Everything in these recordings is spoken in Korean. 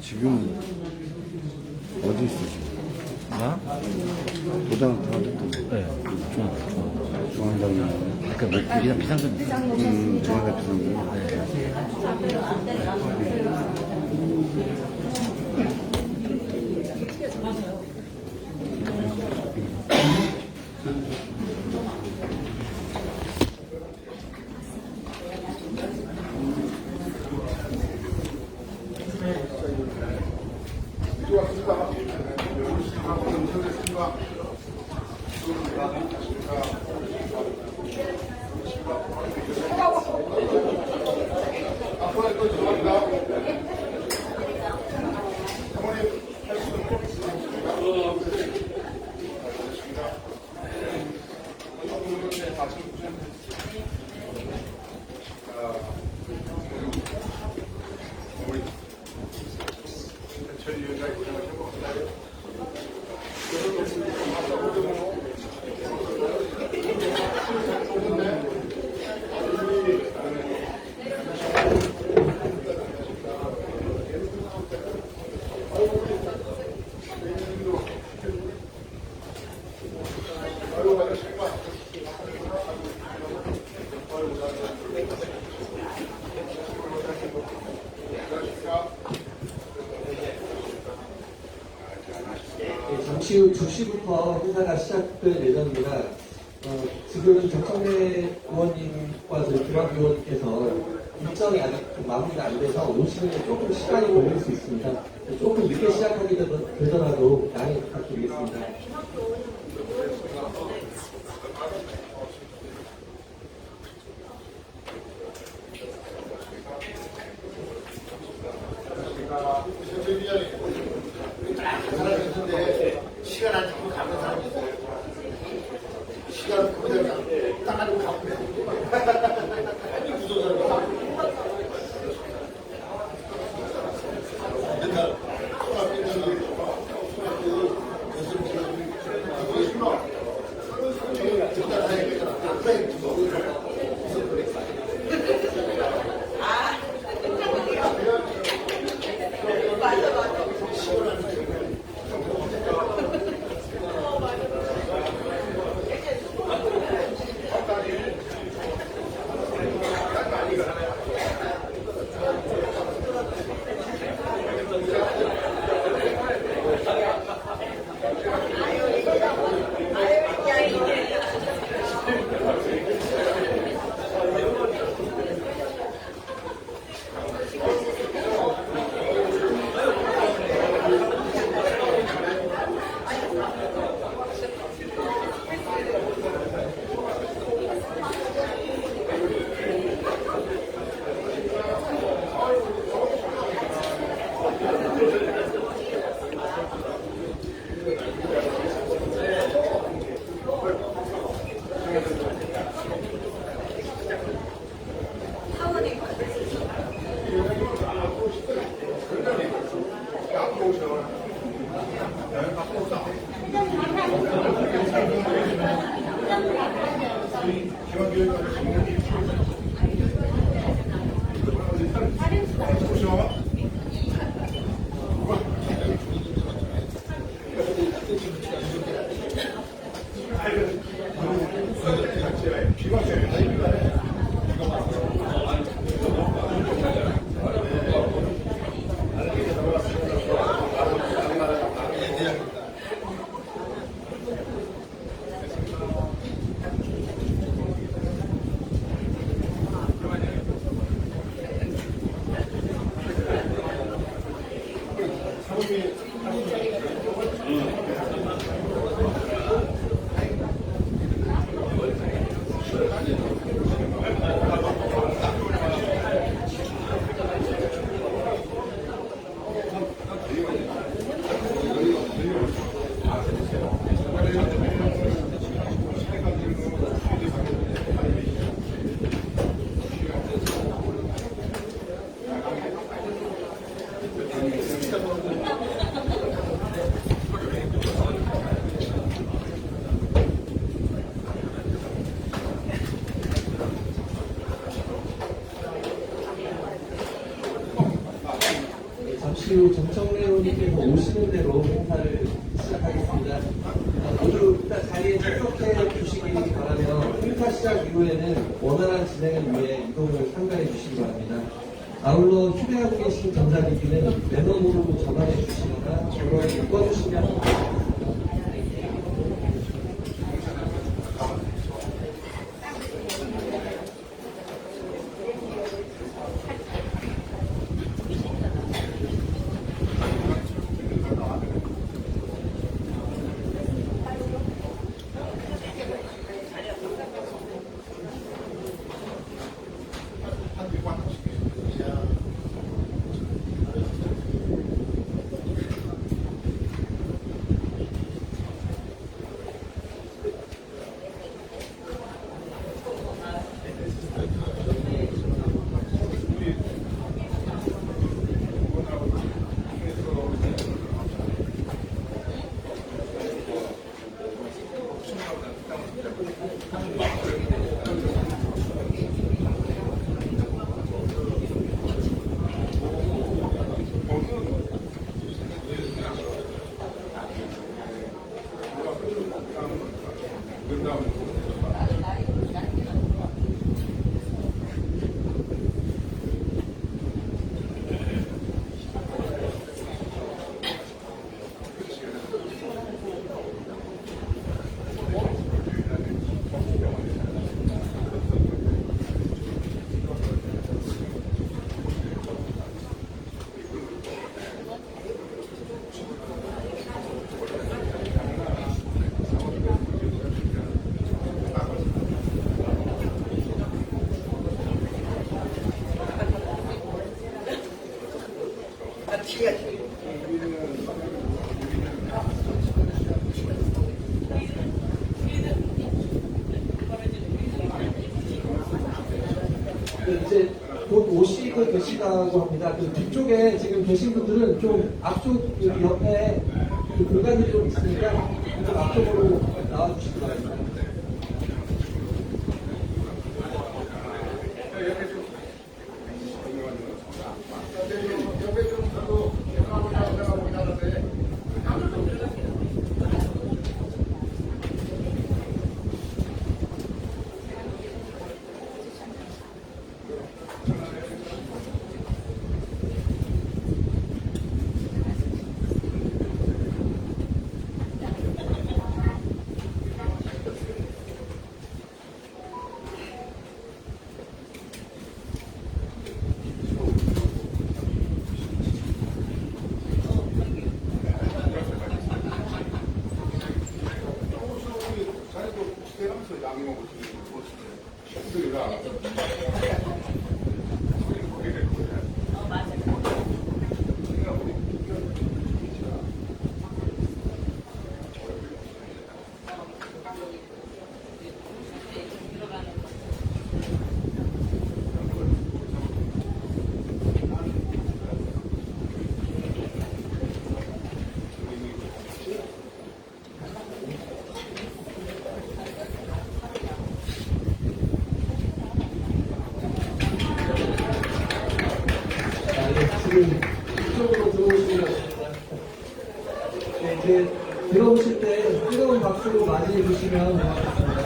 지금 어디 있어 지금? 나? 도장 다 됐던데. 네. 중앙당이나. 그러니까 뭐 비상금. 중앙당 비상금. 잠시 후 2시부터 행사가 시작될 예정입니다. 지금 정청래 의원님과 저희 김학의 의원님께서 일정이 아직 마무리가 안 돼서 오시는 데 조금 시간이 걸릴 수 있습니다. 조금 늦게 시작하게 되더라도 양해 부탁드리겠습니다. 시간 안 지키고 가는 사람이 있어요. 시간 그냥 딱 하고 가면 돼. 무서운 사람이 후 정청래 의원님께서 오시는 대로 행사를 시작하겠습니다. 모두 일단 자리에 참석해 주시기 바라며 행사 시작 이후에는 원활한 진행을 위해 이동을 상가해 주시기 바랍니다. 아울러 휴대하고 계신 전자기기는 매너모로 전환해 주시거나 전원을 꺼주시면 이제 곧 오시고 계시다고 합니다. 그 뒤쪽에 지금 계신 분들은 좀 앞쪽 그 옆에 그 공간이 좀 있으니까 좀 앞쪽으로 나와주시기 바랍니다. 지금 이쪽으로 들어오시면 네, 이제 들어오실 때 뜨거운 박수로 맞이해 주시면 고맙겠습니다.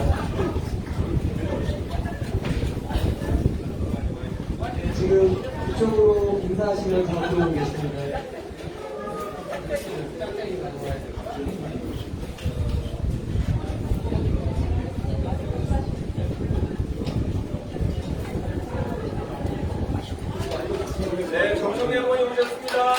네, 지금 이쪽으로 인사하시면 다 들어오고 계십니다. 네, 정청래 의원이 오셨습니다.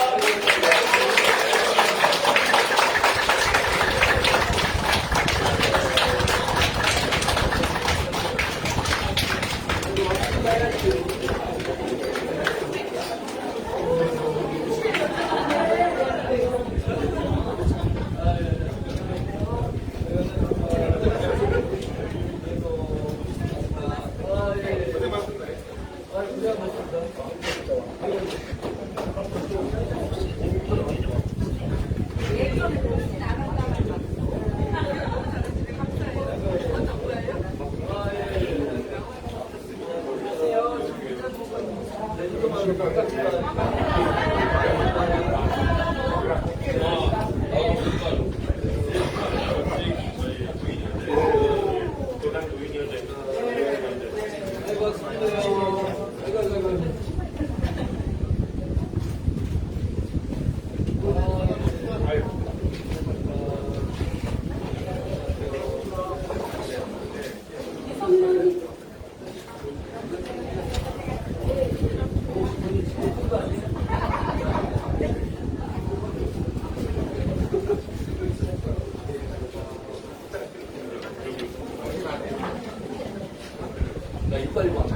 이빨이 막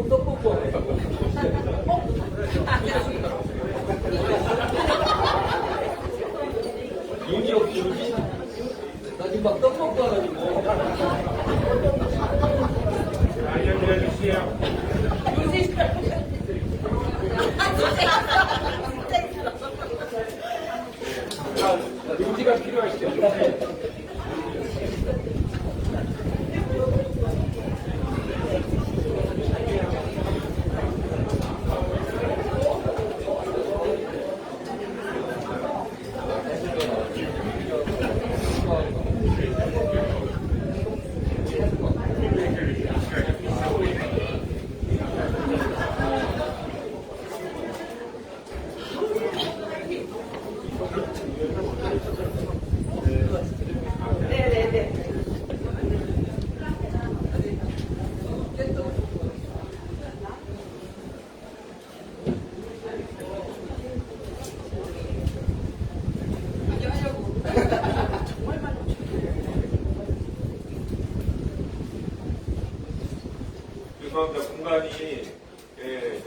떡볶이 하네. 유지 없지, 유지? 나 지금 막 떡볶이 하가지고. 유지가 필요하시죠? 죄송합니다. 공간이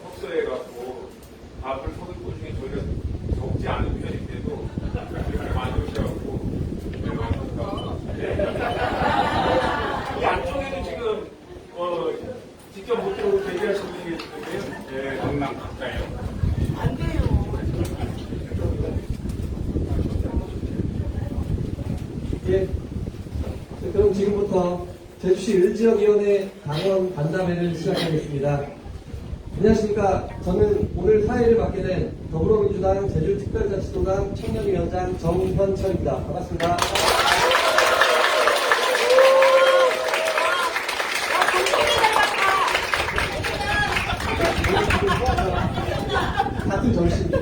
협소해갖고 밥을 소득 중에 저희가 적지 않은 편인데도 이렇게 많이 오셔갖고 이 안쪽에도 지금 직접 못 들어오고 대기하시는 분이 계시는데요. 강남 가까이요. 예. 그럼 지금부터 제주시 을지역위원회 당원 간담회를 시작하겠습니다. 안녕하십니까. 저는 오늘 사회를 맡게 된 더불어민주당 제주특별자치도당 청년위원장 정현철입니다. 반갑습니다. 같은 정씨입니다.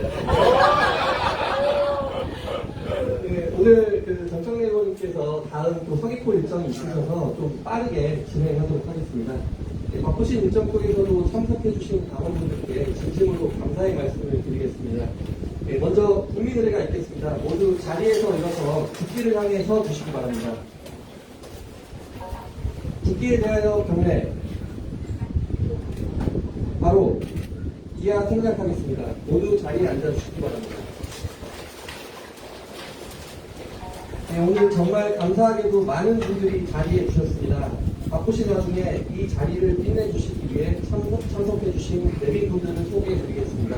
네, 오늘 정청래 의원님께서 다음 또 서귀포 일정이 있으셔서 좀 빠르게 진행하도록 하겠습니다. 네, 바쁘신 일정 속에서도 참석해주신 당원분들께 진심으로 감사의 말씀을 드리겠습니다. 네, 먼저 국민의례가 있겠습니다. 모두 자리에서 일어서 국기를 향해 서 주시기 바랍니다. 국기에 대하여 경례. 바로 이하 생략하겠습니다. 모두 자리에 앉아주시기 바랍니다. 네, 오늘 정말 감사하게도 많은 분들이 자리에 주셨습니다. 바쁘신 와중에 이 자리를 빛내주시기 위해 참석해주신 내빈분들을 소개해드리겠습니다.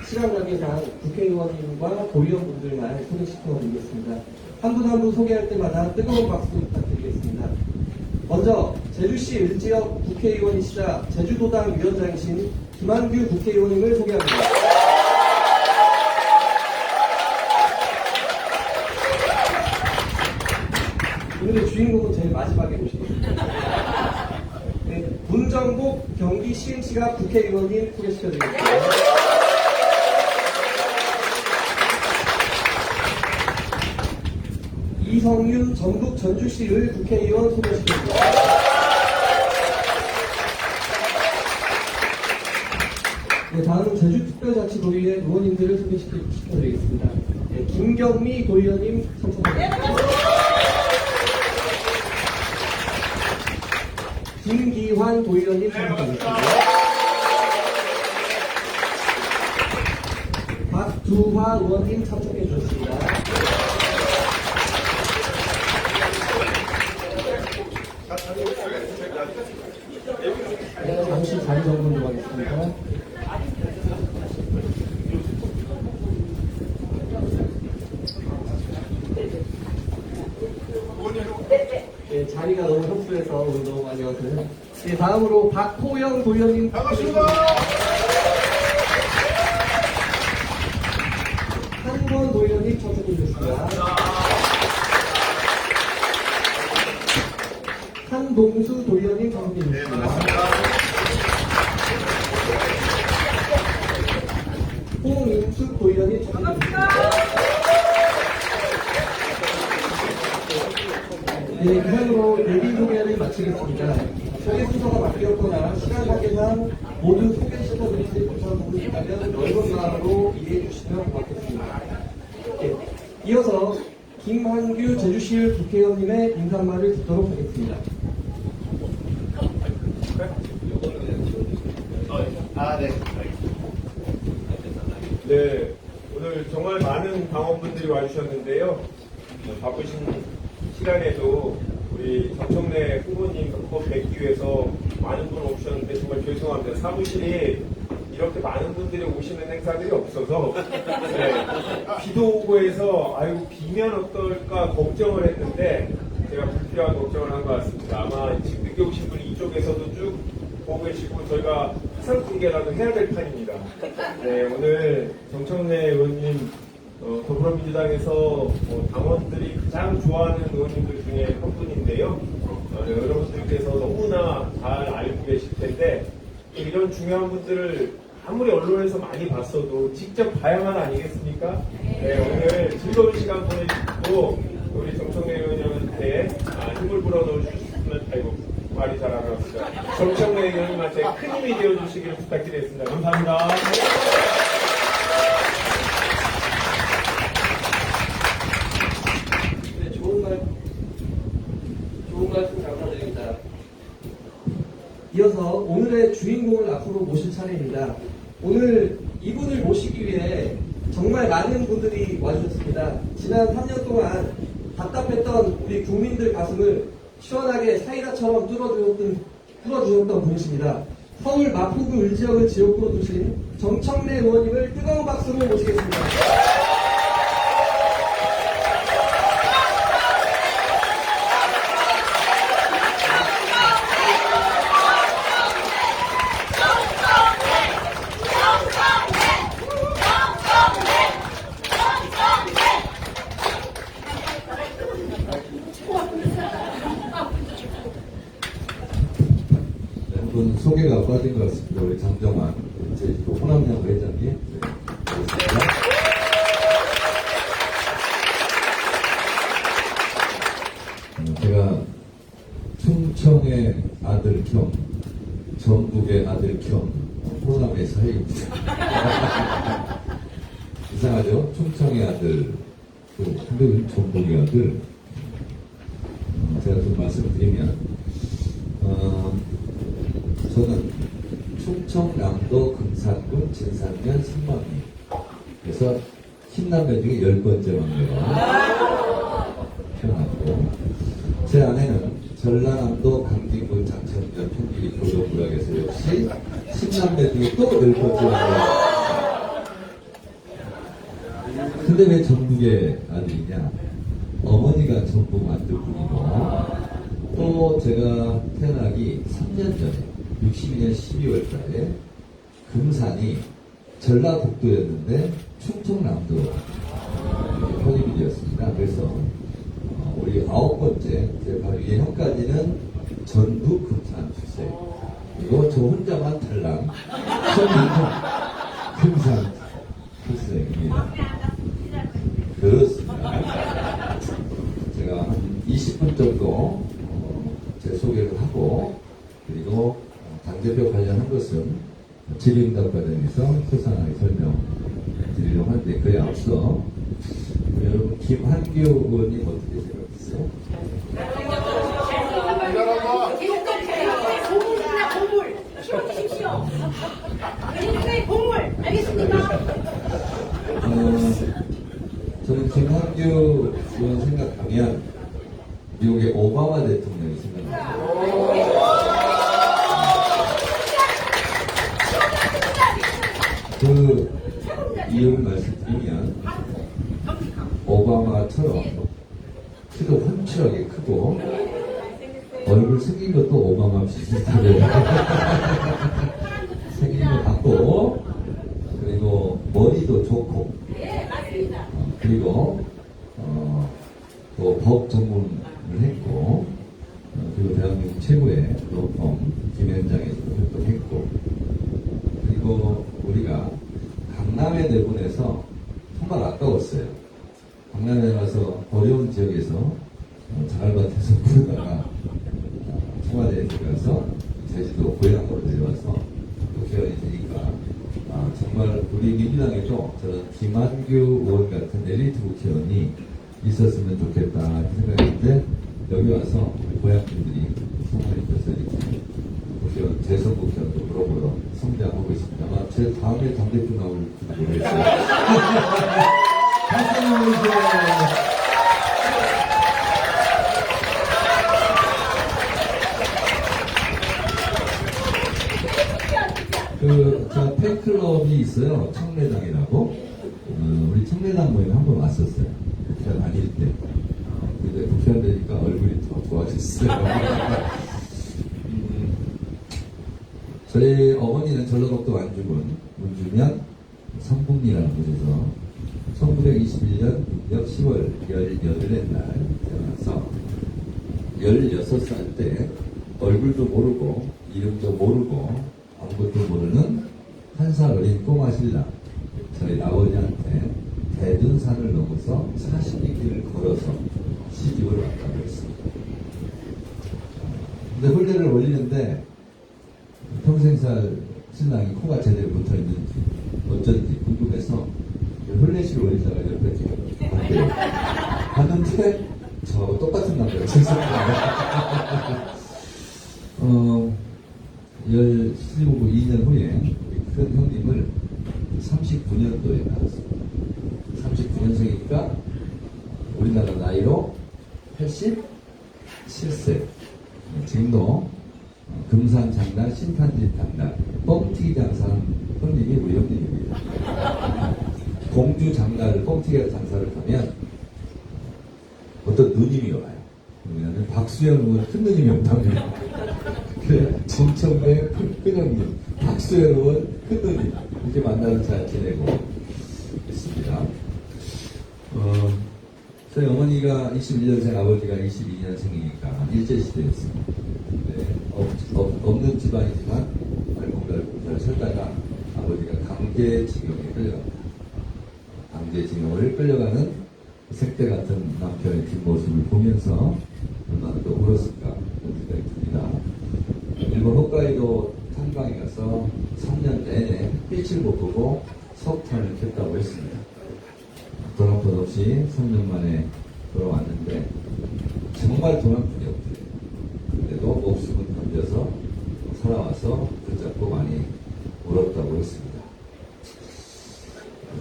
시간 관계상 국회의원님과 도의원분들만 소개시켜드리겠습니다. 한 분 한 분 소개할 때마다 뜨거운 박수 부탁드리겠습니다. 먼저 제주시 을지역 국회의원이시자 제주도당 위원장이신 김한규 국회의원님을 소개합니다. 오늘의 주인공은 제일 마지막에 오시겠습니다. 네, 문정복 경기시흥시가 국회의원님 소개시켜드리겠습니다. 이성윤 전북 전주시의 국회의원 소개시켜드립니다. 네, 다음 제주특별자치도의회 의원님들을 소개시켜드리겠습니다. 네, 김경미 도의원님 참석합니다. 김기환 도의원님 참석하겠습니다. 박두화 의원님 참석해 주셨습니다. 네, 잠시 자리 정돈 좀 하겠습니다. 네, 자리가 너무 협소해서 오늘 너무 많이 왔어요. 네, 다음으로 박호영 도의원님 반갑습니다. 한권 도의원님 참석해 주셨습니다. 한동수 도의원님 참석해 주셨습니다. 홍인숙 도의원님 참석해 주셨습니다. 네, 이상으로 내빈 소개를 마치겠습니다. 소개 순서가 바뀌었거나 시간 관계상 모두 소개시켜드리지 못한 부분이 있다면 넓은 마음으로 이해해 주시면 고맙겠습니다. 네, 이어서 김한규 제주시 국회의원님의 인사말을 듣도록 하겠습니다. 할까요? 네, 오늘 정말 많은 당원분들이 와주셨는데요. 바쁘신 시간에도 우리 정청래 후보님 꼭 뵙기 위해서 많은 분 오셨는데 정말 죄송합니다. 사무실이 이렇게 많은 분들이 오시는 행사들이 없어서 네, 비도 오고 해서 아이고 비면 어떨까 걱정을 했는데 제가 불필요한 걱정을 한 것 같습니다. 아마 지금 늦게 오신 분이 이쪽에서도 쭉 보고 계시고 저희가 화상 중계라도 해야 될 판입니다. 네, 오늘 정청래 의원님 더불어민주당에서 당원들이 가장 좋아하는 의원님들 중에 한 분인데요. 여러분들께서 너무나 잘 알고 계실 텐데 이런 중요한 분들을 아무리 언론에서 많이 봤어도 직접 봐야만 아니겠습니까? 네, 오늘 즐거운 시간 보내시고 우리 정청래 의원님한테 힘을 불어넣어 주시면 아이고 말이 잘 안 나왔습니다. 정청래 의원님한테 큰 힘이 되어주시기를 부탁드리겠습니다. 감사합니다. 네, 좋은 말씀 감사드립니다. 이어서 오늘의 주인공을 앞으로 모실 차례입니다. 오늘 이분을 모시기 위해 정말 많은 분들이 와주셨습니다. 지난 3년 동안 답답했던 우리 국민들 가슴을 시원하게 사이다처럼 뚫어주셨던 분이십니다. 서울 마포구 을지역을 지역구로 두신 정청래 의원님을 뜨거운 박수로 모시겠습니다. 분 소개가 빠진 것 같습니다. 우리 장정환 제주도 호남양 회장님. 네, 반갑습니다. 제가 충청의 아들 겸 전북의 아들 겸 호남의 사이입니다. 이상하죠? 충청의 아들 근데 전북의 아들 제가 좀 말씀드리면 저는 충청남도 금산군 진산면 신망리 그래서 신남매 중에 10번째 막내로 태어났고 제 아내는 전라남도 강진군 장천면 평길이 교도부락에서 역시 신남매 중에 또 10번째 막내. 근데 왜 전북의 아들이냐? 어머니가 전북 만두분이고 또 제가 태어나기 3년 전에 62년 12월 달에 금산이 전라북도였는데 충청남도로 편입이 되었습니다. 그래서 우리 9번째 제 바로 예형까지는 전북 금산 출생 그리고 저 혼자만 탈락 금산 출생입니다. 그렇습니다. 제가 한 20분 정도 제 소개를 하고 그리고 당대표 관련한 것은 질의응답 과정에서 소상하게 설명드리려고 하는데 그에 앞서 여러분 김한규 의원님 어떻게 생각하세요? 보물이나 보물 키워주십시오. 민주주의 보물 알겠습니까? 저는 김한규 의원 생각하면 미국의 오바마 대통령이 생각납니다. 그 이유를 말씀드리면 오바마처럼 키도 훤칠하게 크고 얼굴 생긴 것도 오바마 비슷하게 생긴 것 같고 그리고 머리도 좋고 그리고 또 법 전문을 했고 그리고 대한민국 최고의 로펌 김현장에서도 활동했고 그리고 우리가 강남에 내보내서 정말 아까웠어요. 강남에 가서 어려운 지역에서 자갈밭에서 부르다가 청와대에 들어가서 제주도 고향으로 내려와서 국회의원이 되니까 정말 우리 민주당에도 저는 김한규 의원 같은 엘리트 국회의원이 있었으면 좋겠다 생각했는데 여기 와서 우리 고향 분들이 소문이 있어서 이렇게 국회의원, 대선 국회의원도 그러므로 성장하고 있습니다. 아마 제 다음에 당대표 나올지도 모르겠어요. 박수 한번 주세요. 저 팬클럽이 있어요. 청래당이라고. 우리 청래당 모임에 한 번 왔었어요. 국회의원 아닐 때. 근데 국회의원 되니까 얼굴이 더 좋아졌어요. 저희 어머니는 전라북도 완주군 문주면 성북리라는 곳에서 1921년 6월 10월 18일 날 태어나서 16살 때 얼굴도 모르고 이름도 모르고 아무것도 모르는 한 살 어린 꼬마 신랑 저희 아버지한테 대둔산을 넘어서 40리길을 걸어서 시집을 왔다고 했습니다. 근데 혼례를 올리는데 평생 살 신랑이 코가 제대로 붙어 있는지 어쩐지 궁금해서 혼례식을 올리다가 옆에 봤는데 저하고 똑같은 남자가 있었어요. 2년 후에 큰 형님을 39년도에 낳았습니다. 39년생이니까 우리나라 나이로 87세. 지금도 금산 장날, 신탄진 장날, 뻥튀기 장사한 형님이 우리 형님입니다. 공주 장날, 뻥튀기 장사를 하면 어떤 누님이 와요. 그러면 박수현 의원 큰 누님이 없다면 그래, 정청래 큰 형님, 박수현 의원 큰 누님 이렇게 만나서 잘 지내고 있습니다. 저희 어머니가 21년생, 아버지가 22년생이니까 일제시대였습니다. 네, 없는 집안이지만 알콩달콩 잘 살다가 아버지가 강제징용에 끌려갑니다. 강제징용을 끌려가는 색대 같은 남편의 뒷모습을 보면서 얼마나 또 울었을까 그런 생각이 듭니다. 일본 홋카이도 탄광에 가서 3년 내내 빛을 못 보고 석탄을 켰다고 했습니다. 돈 한 푼 없이 3년 만에 돌아왔는데 정말 돈 한 푼이 없대요. 그래도 목숨을 던져서 살아와서 붙잡고 많이 울었다고 했습니다.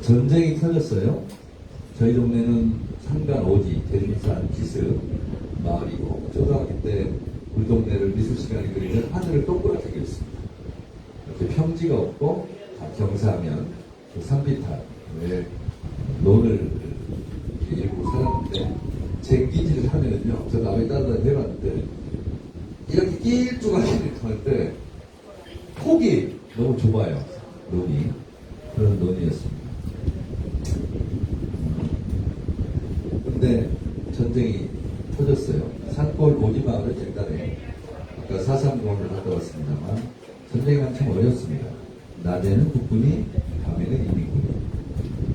전쟁이 터졌어요. 저희 동네는 산간 오지, 대림산 기슭 마을이고 초등학교 때 우리 동네를 미술 시간에 그리면 하늘을 동그랗게 그렸습니다. 이렇게 평지가 없고 다 경사하면 그 산비탈 논을 일고 살았는데 쟁기질을 하면은요, 저 남의 따라 해봤는데 이렇게 길쭉하게 할 때 폭이 너무 좁아요. 논이 그런 논이었습니다. 근데 전쟁이 터졌어요. 산골 오지마을을 옛날에 아까 430을 갔다 왔습니다만 전쟁이 한참 어렵습니다. 낮에는 국군이, 밤에는 인민군이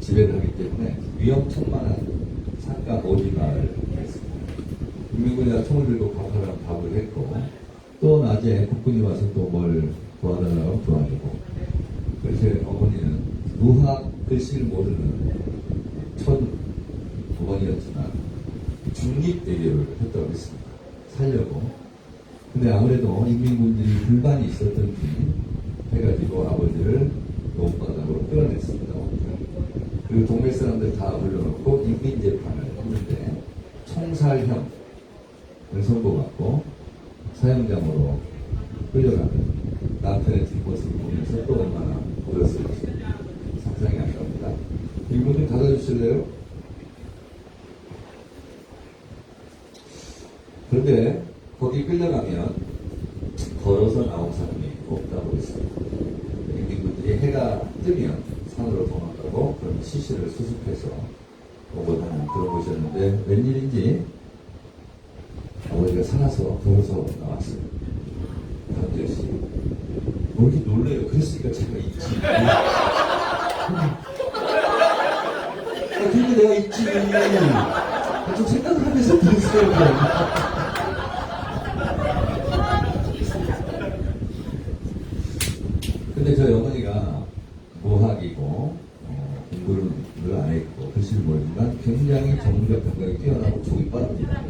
지배를 하기 때문에 위험천만한 산간 오지마을을 했습니다. 인민군이가 총을 들고 밥하라면 밥을 했고 또 낮에 국군이 와서 또 뭘 도와달라고 도와주고 그래서 어머니는 무학 글씨를 모르는 천 어머니였지만 중립대교를 했다고 했습니다. 살려고. 근데 아무래도 인민군들이 불만이 있었던지 해가지고 아버지를 논바닥으로 끌어냈습니다. 그리고 동네 사람들 다 불러놓고 인민재판을 했는데 총살형을 선고받고 사형장으로 끌려가는 남편의 뒷모습을 보면서 또 얼마나 울었을지 상상이 안 갑니다. 이분 좀 닫아주실래요? 그런데 거기 끌려가면 걸어서 나온 사람이 없다고 했습니다. 인민군들이 해가 뜨면 산으로 도망가고 그런 시신을 수습해서 오고 하는 그런 곳이었는데 웬일인지 아버지가 살아서 걸어서 나왔어요. 강제시. 뭐 이렇게 놀래요. 그랬으니까 제가 있지. 그러니까 내가 있지. 좀 생각을 하면서 들었어요. 근데 저희 어머니가 무학이고 공부를 안 했고 글씨를 모르지만 굉장히 전문적 감각이 뛰어나고 촉이 빠릅니다.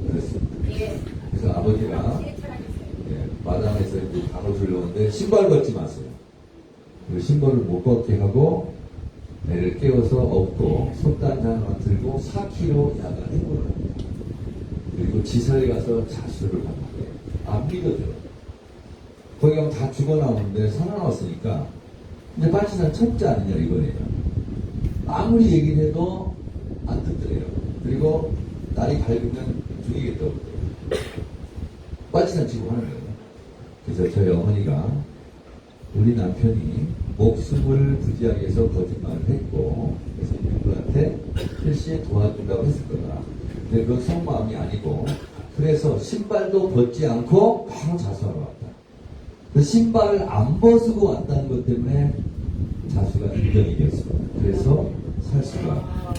그렇습니다. 그래서 아버지가 하는데 신발 벗지 마세요. 그 신발을 못 벗게 하고 애를 깨워서 업고 속단자 하나 들고 4km 야간 행군을 합니다. 그리고 지사에 가서 자수를 하는데 안 믿어져요. 거기 가면 다 죽어 나오는데 살아나왔으니까 이제 빨치산 첩자 아니냐 이거예요. 아무리 얘기를 해도 안 듣더래요. 그리고 날이 밝으면 죽이겠다고 그래요. 빨치산 치고 하는 거예요. 그래서 저희 어머니가 우리 남편이 목숨을 부지하기 위해서 거짓말을 했고 그래서 누구한테 필시에 도와준다고 했을 거다. 근데 그건 속마음이 아니고 그래서 신발도 벗지 않고 바로 자수하러 왔다. 그 신발을 안 벗고 왔다는 것 때문에 자수가 인정이 되었습니다. 그래서 살 수가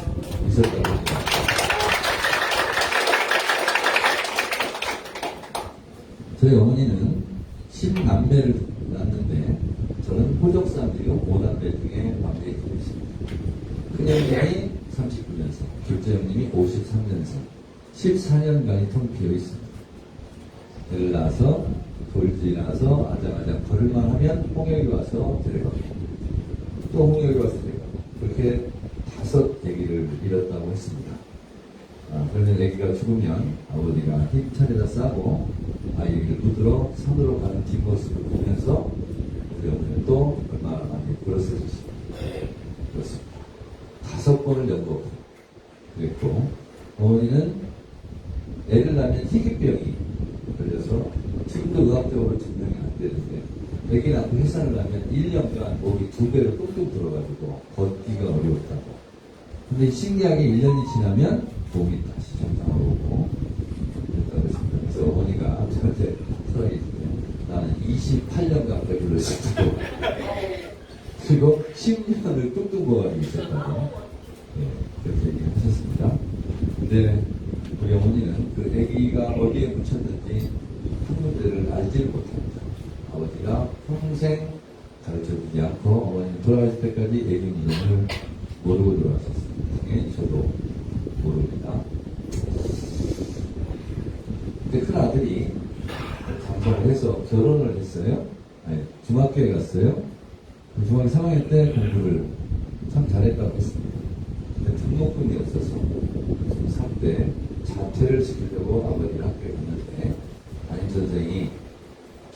있었다고 합니다. 저희 어머니는 10남매를 낳았는데 저는 호적사들이고 5남매 중에 막내 둘이십니다. 큰형님이 39년생, 둘째 형님이 53년생, 14년간이 텅 비어 있습니다. 애를 낳아서 돌지 나서 아장아장 걸을만 하면 홍역이 와서 데려가고 또 홍역이 와서 데려가고 그렇게 5 아기를 잃었다고 했습니다. 그러면 아기가 죽으면 아버지가 힘차려다 싸고 아이를 묻으러 산으로 가는 뒷모습을 보면서 우리 어머니는 또 얼마나 많이 불었어졌습니다. 그렇습니다. 5번을 연고 그랬고 어머니는 애를 낳으면 희귀병이 걸려서 지금도 의학적으로 증명이 안 되는데 애기 낳고 해산을 하면 1년간 목이 2배로 뚝뚝 들어가지고 걷기가 어려웠다고. 근데 신기하게 1년이 지나면 몸이 다시 정상으로 오고 그랬다고 했습니다. 그래서 어머니가 저한테 살아계시면 나는 28년 가까이 불렀었다고 그리고 10년을 뚝뚝 먹어가지고 있었다고 그렇게 얘기하셨습니다. 근데 우리 어머니는 그 아기가 어디에 묻혔는지 한 군데를 알지를 못합니다. 아버지가 평생 가르쳐주지 않고 어머니는 돌아가실 때까지 아기 이름을 모르고 돌아가셨습니다. 당연히 저도 모릅니다. 근데 큰 아들이 장성을 해서 결혼을 했어요. 아니, 중학교에 갔어요. 중학교 3학년 때 공부를 참 잘했다고 했습니다. 근데 등록금이 없어서 중3 때 자퇴를 시키려고 아버지가 학교에 갔는데 담임선생이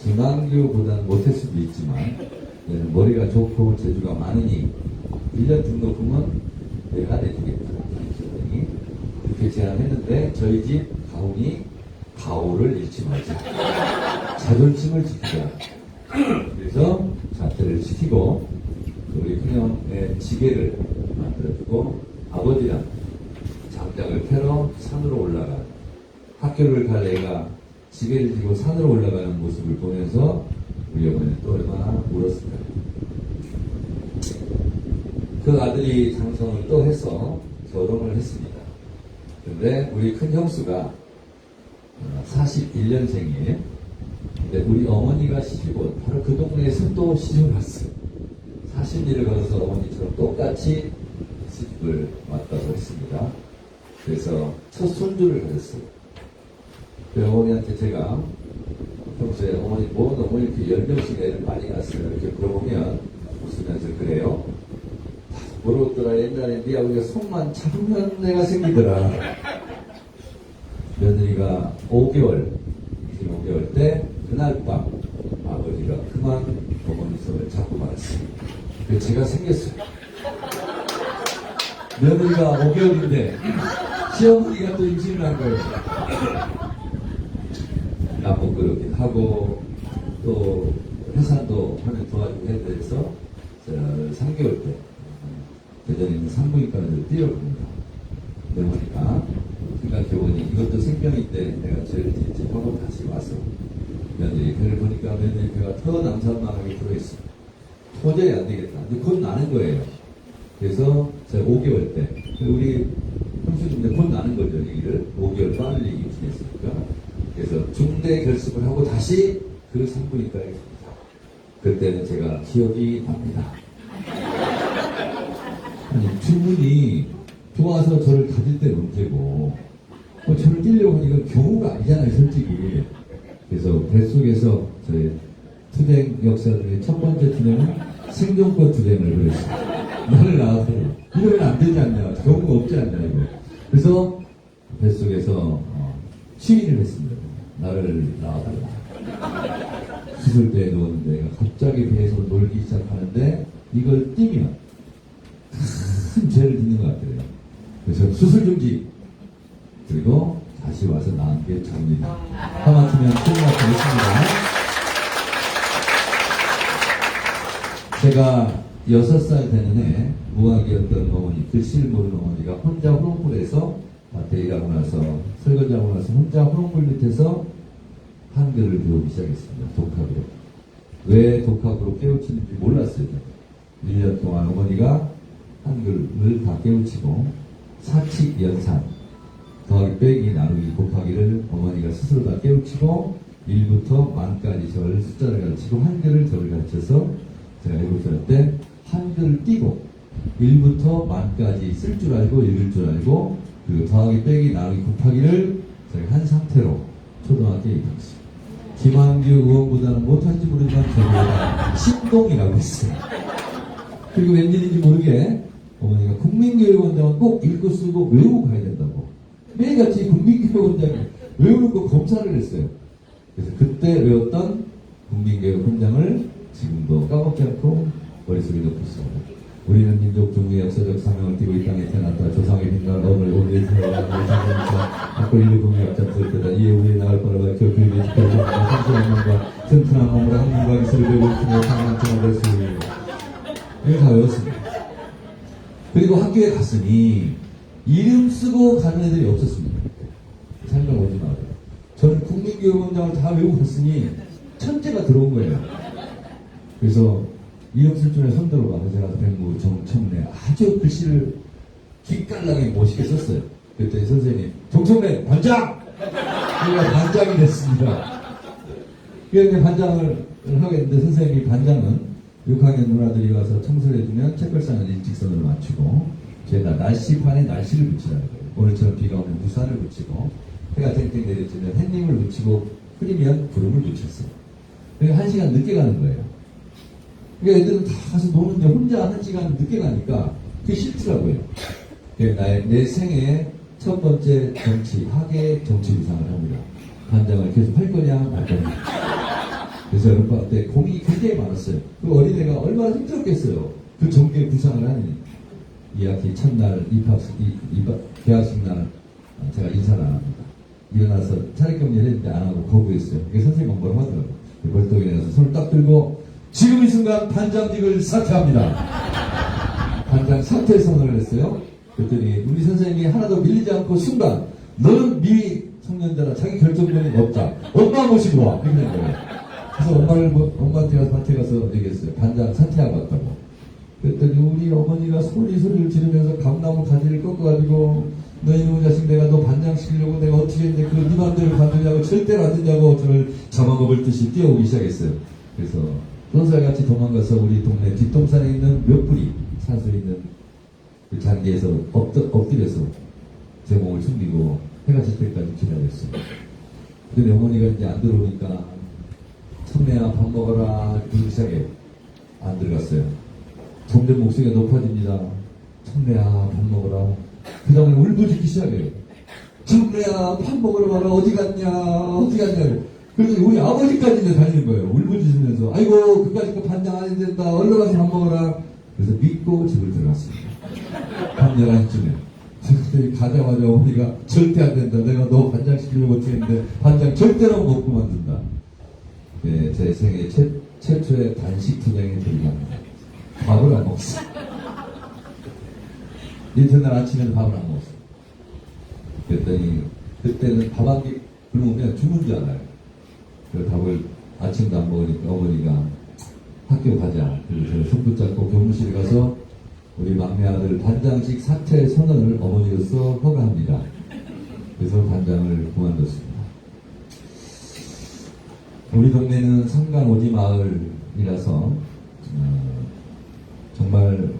김한규보다는 못할 수도 있지만 머리가 좋고 재주가 많으니 1년 등록금은 내가 내주겠다. 담임선생이 그렇게 제안했는데 저희 집 가훈이 가오를 잃지 말자. 자존심을 지키자. 그래서 자퇴를 시키고 우리 큰형의 지게를 만들어주고 아버지랑 장작을 패러 산으로 올라가 학교를 갈 애가 지게를 지고 산으로 올라가는 모습을 보면서 우리 어머니는 또 얼마나 울었을까요? 그 아들이 장성을 또 해서 결혼을 했습니다. 그런데 우리 큰 형수가 41년생이에요. 근데 우리 어머니가 시집온 바로 그 동네에서 또 시집을 왔어요. 40리를 걸어서 어머니처럼 똑같이 시집을 왔다고 했습니다. 그래서 첫 손주를 가졌어요. 그 어머니한테 제가 평소에 어머니 뭐 너무 이렇게 10명씩 애를 많이 낳았어요. 이렇게 물어보면 웃으면서 그래요. 모르겠더라. 옛날에 네 아버지가 손만 잡으면 내가 생기더라. 며느리가 5개월 때 그날 밤 아버지가 그만 어머니 손을 잡고 말았어요. 그래서 제가 생겼어요. 며느리가 5개월인데 시어머니가 또 임신을 한 거예요. 나못 그러긴 하고 또 회사도 하면 도와주고 해야 돼서 3개월 때 대전에 있는 산부인과를 뛰어갑니다. 어머니가 생각해보니 이것도 생명인데 내가 죄를 짓지 하고 다시 와서 며느리 배를 보니까 며느리 배가 더 남산만하게 들어있어. 도저히 안 되겠다. 근데 곧 나는 거예요. 그래서 제가 5개월 때 우리 형수님들 곧 나는 거죠. 얘기를 5개월 빨리 임신했으니까. 그래서 중대 결석을 하고 다시 그 산부인과에 갑니다. 그때는 제가 기억이 납니다. 아니 두 분이 좋아서 저를 가질 때는 언제고 저를 끼려고 하니까 경우가 아니잖아요 솔직히. 그래서 뱃속에서 저의 투쟁 역사 중에 첫 번째 투쟁은 생존권 투쟁을 그랬어요. 나를 낳아서 이러면 안 되지 않냐, 경우가 없지 않냐 이거. 그래서 뱃속에서 시위를 했습니다. 나를 낳아달라. 수술대에 누웠는데 갑자기 배에서 놀기 시작하는데 이걸 띄면 큰 죄를 짓는 것 같아요. 그래서 수술 중지. 그리고 다시 와서 낳은 게 접니다. 하마터면 소리가 되겠습니다. 제가 6살 되는 해 무학이었던 어머니, 글씨를 모르는 어머니가 혼자 호롱불에서 밭에 일하고 나서 설거지하고 나서 혼자 호롱불 밑에서 한글을 배우기 시작했습니다. 독학으로. 왜 독학으로 깨우치는지 몰랐어요. 1년 동안 어머니가 한글을 다 깨우치고 사칙, 연산, 더하기, 빼기, 나누기, 곱하기를 어머니가 스스로 다 깨우치고 1부터 만까지 저를 숫자를 가르치고 한글을 저를 가르쳐서 제가 7살 때 한글을 띄고 1부터 만까지 쓸 줄 알고 읽을 줄 알고 그리고 더하기, 빼기, 나누기, 곱하기를 제가 한 상태로 초등학교 입학했어요. 김한규 의원보다는 못할지 모르지만 저보다 신동이라고 했어요. 그리고 웬일인지 모르게 어머니가 국민교육원장은 꼭 읽고 쓰고 외우고 가야 된다고. 매일같이 국민교육원장이 외우는 거 검사를 했어요. 그래서 그때 외웠던 국민교육원장을 지금도 까먹지 않고 머릿속에 넣고 있습니다. 우리는 민족 중의 역사적 사명을 띠고 이 땅에 태어났다. 조상의 빛날 오늘 오늘 태어난 우리 장군처럼 밖을 일구며 앞장설 때다. 이에 우리의 나갈 바라봐 교육을 지켜주고 성실한 몸과 튼튼한 몸으로 학문과 기술을 배우고 있으며 강한처럼 될 수 있는 이걸 다 외웠습니다. 그리고 학교에 갔으니 이름 쓰고 가는 애들이 없었습니다. 생각 오지 마세요. 저는 국민교육원장을 다 외우고 갔으니 천재가 들어온 거예요. 그래서 이름 쓸 줄에 손 들어가서 제가 백무, 정청래 아주 글씨를 기깔나게 멋있게 썼어요. 그때 선생님 정청래 반장! 제가 반장이 됐습니다. 그런데 반장을 하겠는데 선생님이 반장은 6학년 누나들이 와서 청소를 해주면 책걸상을 일직선으로 맞추고 제가 날씨판에 날씨를 붙이라는 거예요. 오늘처럼 비가 오면 우산을 붙이고 해가 땡땡 내려지면 햇님을 붙이고 흐리면 구름을 붙였어요. 그러니까 1시간 늦게 가는 거예요. 그러니까 애들은 다 가서 노는데 혼자 1시간 늦게 가니까 그게 싫더라고요. 내 생애의 첫 번째 정치, 학예 정치 구상을 합니다. 반장을 계속 할 거냐, 말 거냐. 그래서 여름방학 때 고민이 굉장히 많았어요. 그 어린애가 얼마나 힘들었겠어요. 그 정계 구상을 하니. 2학기 첫날 개학식 날 제가 인사를 안 합니다. 일어나서 차례경례를 했는데 안 하고 거부했어요. 그게 선생님이 뭐라고 하더라고요. 벌떡 일어나서 손을 딱 들고 지금 이 순간 반장직을 사퇴합니다. 반장 사퇴 선언을 했어요. 그랬더니 우리 선생님이 하나도 밀리지 않고 순간 너는 미리 청년자라 자기 결정권이 없다. 엄마 모시고 와. 이렇게 된 거예요. 그래서 엄마한테 가서 밭에 가서 얘기했어요. 반장 사퇴하고 왔다고. 그랬더니 우리 어머니가 소리를 지르면서 감나무 가지를 꺾어가지고 너 이놈의 자식 내가 너 반장 시키려고 내가 어떻게 했는데 그걸 네 맘대로 가느냐고 절대로 안 되냐고 저를 잡아먹을 듯이 뛰어오기 시작했어요. 그래서 쏜살같이 도망가서 우리 동네 뒷동산에 있는 몇 뿌리 산수 있는 그 잔디에서 엎드려서 제 몸을 숨기고 해가 질 때까지 기다렸어요. 근데 어머니가 이제 안 들어오니까 청래야 밥 먹어라 부르기 시작해. 안 들어갔어요. 점점 목소리가 높아집니다. 청래야 밥 먹어라. 그 다음에 울부짖기 시작해요. 청래야 밥 먹으러 가라. 어디 갔냐 어디 갔냐. 그래서 우리 아버지까지 이제 달리는 거예요. 울부짖으면서 아이고 그까짓 거 반장 안 해도 된다. 얼른 가서 밥 먹어라. 그래서 믿고 집을 들어갔습니다. 밤 11시쯤에 그때 가자마자 어머니가 절대 안 된다. 내가 너 반장 시키려고 어떻게 했는데 반장 절대로 못 그만둔다. 네, 제 생애 최초의 단식 투쟁에 들어갑니다. 밥을 안 먹었어요. 이튿날 아침에는 밥을 안 먹었어요. 그랬더니 그때는 밥 한 끼 굶으면 죽는 줄 알아요. 그래서 밥을 아침도 안 먹으니까 어머니가 학교 가자. 그래서 제가 손 붙잡고 교무실에 가서 우리 막내 아들 반장식 사퇴 선언을 어머니로서 허가합니다. 그래서 반장을 그만뒀습니다. 우리 동네는 상간 오지 마을이라서 정말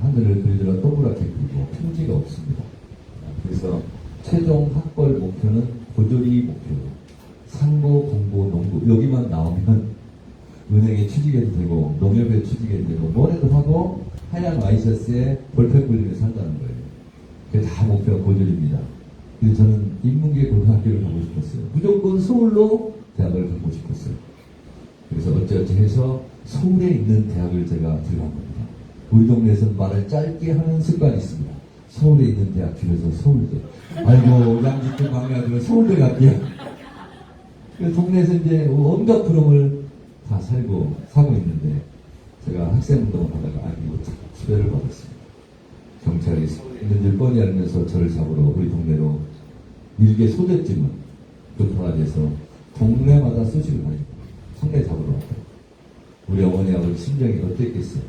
하늘을 그리더라 동그랗게 그리고 평지가 없습니다. 그래서 최종 학벌 목표는 고졸이 목표로 상고, 공고, 농고 여기만 나오면 은행에 취직해도 되고 농협에 취직해도 되고 뭐래도 하고 하얀 와이셔츠에 볼펜 굴리며 산다는 거예요. 그게 다 목표가 고졸입니다. 그래서 저는 인문계 고등학교를 가고 싶었어요. 무조건 서울로 대학을 가고 싶었어요. 그래서 어찌어찌 해서 서울에 있는 대학을 제가 들어간 겁니다. 우리 동네에서는 말을 짧게 하는 습관이 있습니다. 서울에 있는 대학 줄여서 서울대. 아이고 양지区막내 아들은 서울대 갈게요. 그래서 동네에서 이제 온갖 부름을 다 사고 있는데 제가 학생운동을 하다가 아기고 수배를 받았습니다. 경찰이 있는 줄 뻔히 알면서 저를 잡으러 우리 동네로 일개 소대쯤은 급파돼서 동네마다 수식을 하니까 성내 잡으러 왔다. 우리 어머니하고 심정이 어땠겠어요?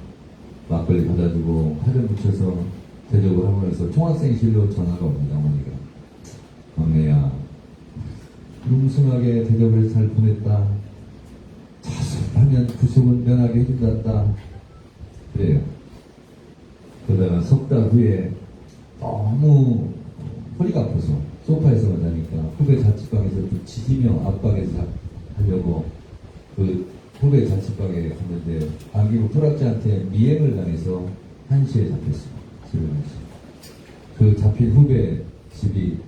막걸리 받아주고 화를 묻혀서 대접을 하면서 총학생실로 전화가 옵니다. 어머니가 막내야 뭉숭하게 대접을 잘 보냈다. 자수하면 구속은 면하게 해준단다. 그래요. 그러다가 석 달 후에 너무 허리가 아파서 소파에서만 자니까 후배 자취방에서 또 지지며 압박해서 하려고 그 후배 자취방에 갔는데 안기고 프락지한테 미행을 당해서 1시에 잡혔습니다. 집에 가서. 그 잡힌 후배 집이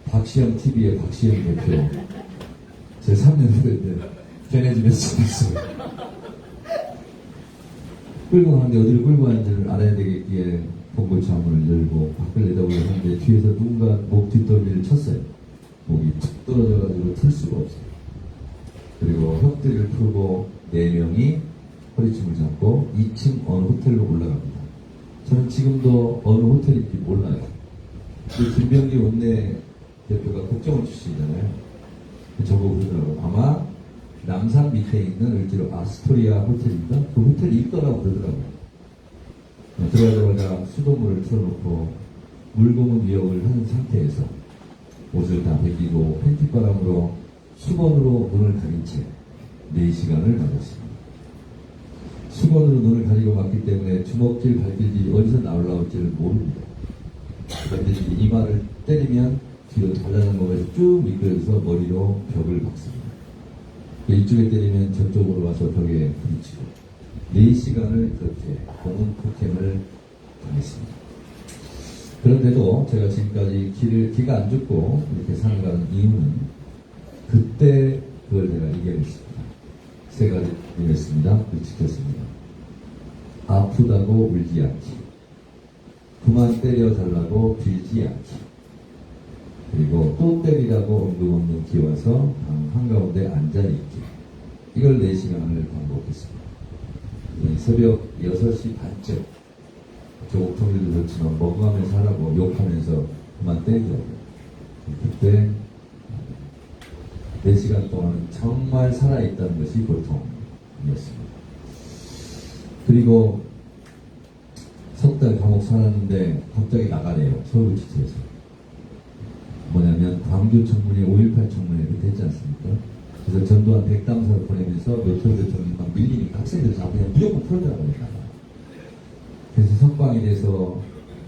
박시영 TV의 박시영 대표 제 3년 후배인데 걔네 집에서 잡혔어요. 끌고 가는데 어디를 끌고 가는지를 알아야 되겠기에 봉고 창문을 열고 밖을 내다보려 하는데 뒤에서 누군가 목 뒷덜미를 쳤어요. 목이 툭 떨어져가지고 틀 수가 없어요. 그리고 혁들을 풀고 4명이 허리춤을 잡고 2층 어느 호텔로 올라갑니다. 저는 지금도 어느 호텔인지 몰라요. 그 김병기 원내 대표가 국정원 출신이잖아요. 저보고 그러더라고요. 아마 남산 밑에 있는 을지로 아스토리아 호텔인가? 그 호텔이 있더라고 그러더라고요. 들어가자마자 수돗물을 틀어놓고 물고문 위협을 하는 상태에서 옷을 다 벗기고 팬티바람으로 수건으로 눈을 가린 채 4시간을 맞았습니다. 수건으로 눈을 가리고 맞기 때문에 주먹질, 발길이 어디서 나올라올지를 모릅니다. 반드시 이마를 때리면 뒤로 달라는 몸에서 쭉 미끄러져서 머리로 벽을 박습니다. 이쪽에 때리면 저쪽으로 와서 벽에 부딪히고 4시간을 그렇게 공은 폭행을 당했습니다. 그런데도 제가 지금까지 기가 안 죽고 이렇게 살아가는 이유는 그때 그걸 제가 이겨냈습니다. 3가지 이겼습니다. 그걸 지켰습니다. 아프다고 울지 않기, 그만 때려달라고 빌지 않기, 그리고 또 때리라고 언급 없는 기와서 방 한가운데 앉아있기. 이걸 4시간을 반복했습니다. 새벽 6시 반쯤 조국 통일도 그렇지만 먹어가면서 하라고 욕하면서 그만 때리더라고요. 그때 4시간 동안 정말 살아있다는 것이 보통이었습니다. 그리고 석 달 감옥 살았는데 갑자기 나가래요. 서울구치소에서. 뭐냐면 광주 청문회 5.18 청문회 그때 했지 않습니까? 그래서 전두환 백담사를 보내면서 노태우 대통령이 막 밀리니까 학생들 다 그냥 무조건 풀어주라고 했다. 그래서 석방이 돼서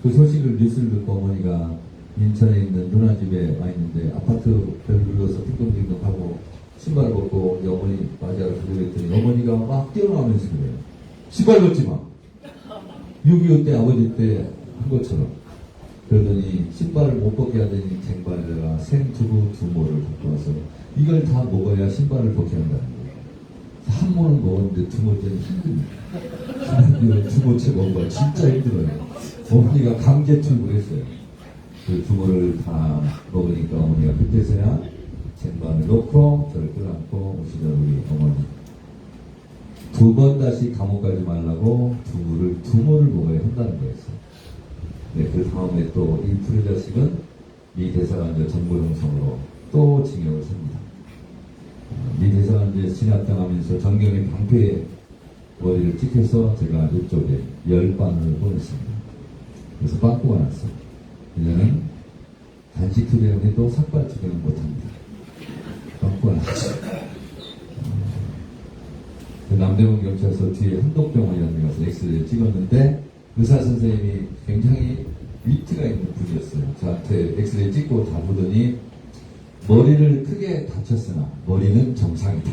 그 소식을 뉴스를 듣고 어머니가 인천에 있는 누나 집에 와 있는데 아파트 벨을 눌러서 띵동띵동하고 신발을 벗고 어머니 맞이하러 가려고 했더니 어머니가 막 뛰어나오면서 그래요. 신발 벗지 마. 6.25 때 아버지 때 한 것처럼. 그러더니 신발을 못 벗게 하더니 쟁반에다가 생두부 2모를 갖고 와서 이걸 다 먹어야 신발을 벗게 한다는 거예요. 한 모는 먹었는데 2모째는 힘듭니다. 2모째 먹어봐. 진짜 힘들어요. 어머니가 강제 투입을 했어요. 그 2모를 다 먹으니까 어머니가 그때서야 쟁반을 놓고 저를 끌어안고 오시던 우리 어머니. 2번 다시 감옥 가지 말라고 2모를 먹어야 한다는 거였어요. 네, 그 다음에 또 이 부르자식은 미 대사관제 정보용성으로 또 징역을 삽니다. 미 대사관제 진압당하면서 정경의 방패에 머리를 찍혀서 제가 이쪽에 10반을 보냈습니다. 그래서 빵꾸가 났어요. 이제는 단식 투쟁을 해도 삭발 투쟁은 못합니다. 빵꾸가 났죠. 남대문 경찰서 뒤에 한독병원이라는 데 가서 엑스레이를 찍었는데 의사 선생님이 굉장히 위트가 있는 분이었어요. 저한테 엑스레이 찍고 다 보더니 머리를 크게 다쳤으나 머리는 정상이다.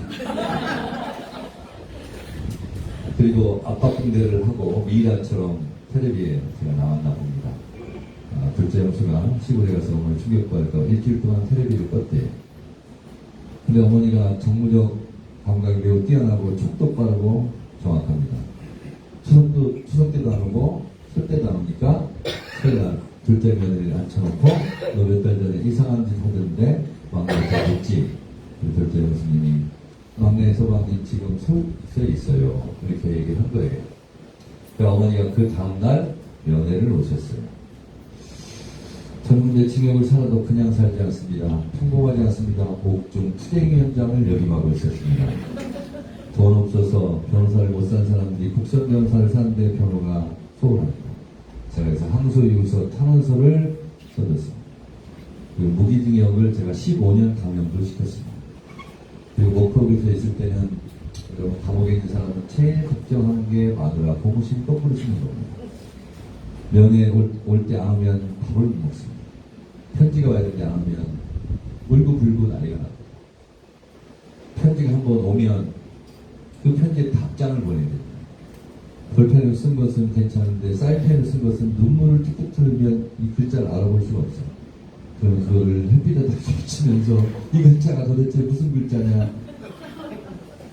그리고 압박 공대를 하고 미이라처럼 텔레비에 제가 나왔나 봅니다. 둘째 형수가 시골에 가서 어머니 충격받을까 일주일 동안 텔레비를 껐대요. 근데 어머니가 정무적 감각이 매우 뛰어나고 촉도 빠르고 정확합니다. 추석 때도 안 오고 설 때도 안 오니까 그날 둘째 며느리를 앉혀놓고 너 몇 달 전에 이상한 짓 하던데 막내가 됐지. 둘째 형수님이 막내 서방님 지금 서울에 있어요. 이렇게 얘기를 한 거예요. 그러니까 어머니가 그 다음날 면회를 오셨어요. 저는 이제 징역을 살아도 그냥 살지 않습니다. 평범하지 않습니다. 옥중 투쟁위원장을 역임하고 있었습니다. 돈 없어서 변호사를 못 산 사람들이 국선 변호사를 사는데 변호가 소홀합니다. 제가 그래서 항소이유서 탄원서를 써줬습니다. 그리고 무기징역을 제가 15년 감형도 시켰습니다. 그리고 목포교수에 있을 때는 여러분 감옥에 있는 사람은 제일 걱정하는 게 마누라 고무신 거꾸로 쓰는 겁니다. 면회 올 때 안 오면 밥을 못 먹습니다. 편지가 와야 되는데 안 오면 울고불고 난리가 납니다. 편지가 한번 오면 그 편지에 답장을 보내야 됩니다. 볼펜을 쓴 것은 괜찮은데 사인펜을 쓴 것은 눈물을 뚝뚝 틀면 이 글자를 알아볼 수가 없어요. 그럼 그거를 햇빛에다 비치면서 이 글자가 도대체 무슨 글자냐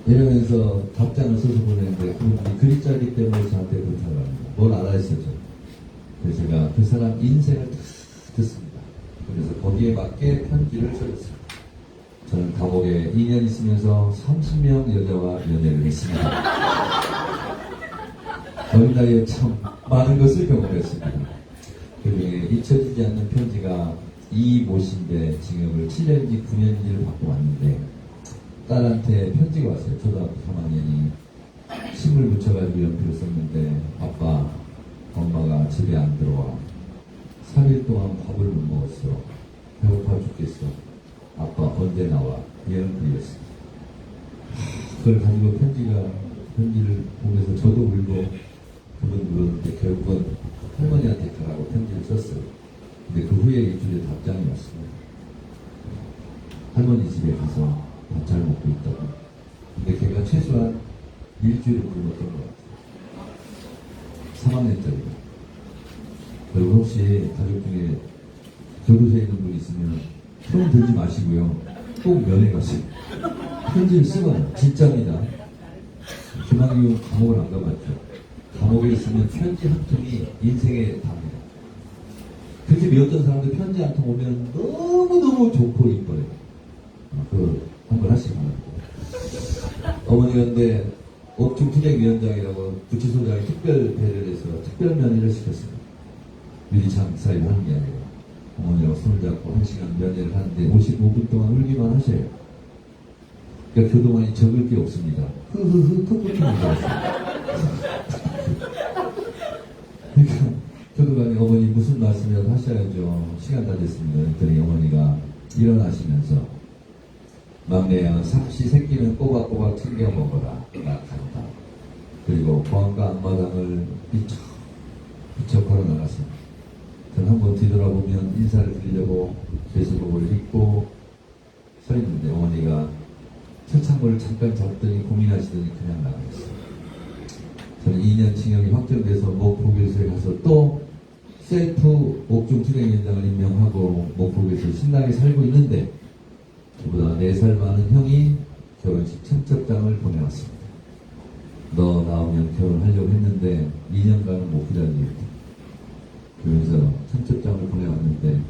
이러면서 답장을 써서 보내는데 그분이 글자이기 때문에 저한테 부탁을 합니다. 뭘 알아야 했어요. 그래서 제가 그 사람 인생을 다 듣습니다. 그래서 거기에 맞게 편지를 써줬습니다. 저는 감옥에 2년 있으면서 30명 여자와 연애를 했습니다. 어린 나이에 참 많은 것을 경험했습니다. 그중에 잊혀지지 않는 편지가 이모 씨인데 징역을 7년인지 9년인지를 받고 왔는데 딸한테 편지가 왔어요. 초등학교 3학년이 침을 묻혀가지고 연필을 썼는데 아빠, 엄마가 집에 안 들어와. 3일 동안 밥을 못 먹었어. 배고파 죽겠어. 아빠 언제 나와? 이런 글이었어. 그걸 가지고 편지를 보면서 저도 울고 그분 그러는데 결국은 할머니한테 가라고 편지를 썼어요. 근데 그 후에 일주일에 답장이 왔습니다. 할머니 집에 가서 밥 잘 먹고 있다고. 근데 걔가 최소한 일주일을 굶었던 것 같아요. 3학년짜리가. 여러분 혹시 가족 중에 교도소에 있는 분 있으면 손 들지 마시고요. 꼭 면회 가세요. 편지를 쓰거나 진짜입니다. 김학규 감옥을 안 가봤죠. 감옥에 있으면 편지 한 통이 인생의 답니다. 그렇게 배웠던 사람들 편지 한 통 오면 너무너무 좋고 이뻐요. 그거 한번 하시기 바랍니다. 어머니가 근데 옥중투쟁위원장이라고 구치소장이 특별 배려를 해서 특별 면회를 시켰습니다. 유리창 사이를 하는 게 아니라 어머니랑 손을 잡고 1시간 면회를 하는데 55분 동안 울기만 하셔요. 그러니까 교도관이 적을 게 없습니다. 흐흐흐 톡톡톡 들었어요. 그러니까 교도관이 어머니 무슨 말씀이라도 하셔야죠. 시간 다 됐습니다. 그랬더니 어머니가 일어나시면서 막내야 삭시 새끼는 꼬박꼬박 챙겨 먹어라. 나 간다. 그리고 보안과 앞마당을 비쩍 걸어 나갔습니다. 저는 한번 뒤돌아보면 인사를 드리려고 제수복을 입고 서 있는데 어머니가 철창문을 잠깐 잡더니 고민하시더니 그냥 나가셨어요. 저는 2년 징역이 확정돼서 목포교수에 가서 또 셀프 옥중투쟁위원장을 임명하고 목포교수에 신나게 살고 있는데 저보다 4살 많은 형이 결혼식 청첩장을 보내왔습니다. 너 나오면 결혼하려고 했는데 2년간은 못 기다리겠다. 그러면서 청첩장을 보내왔는데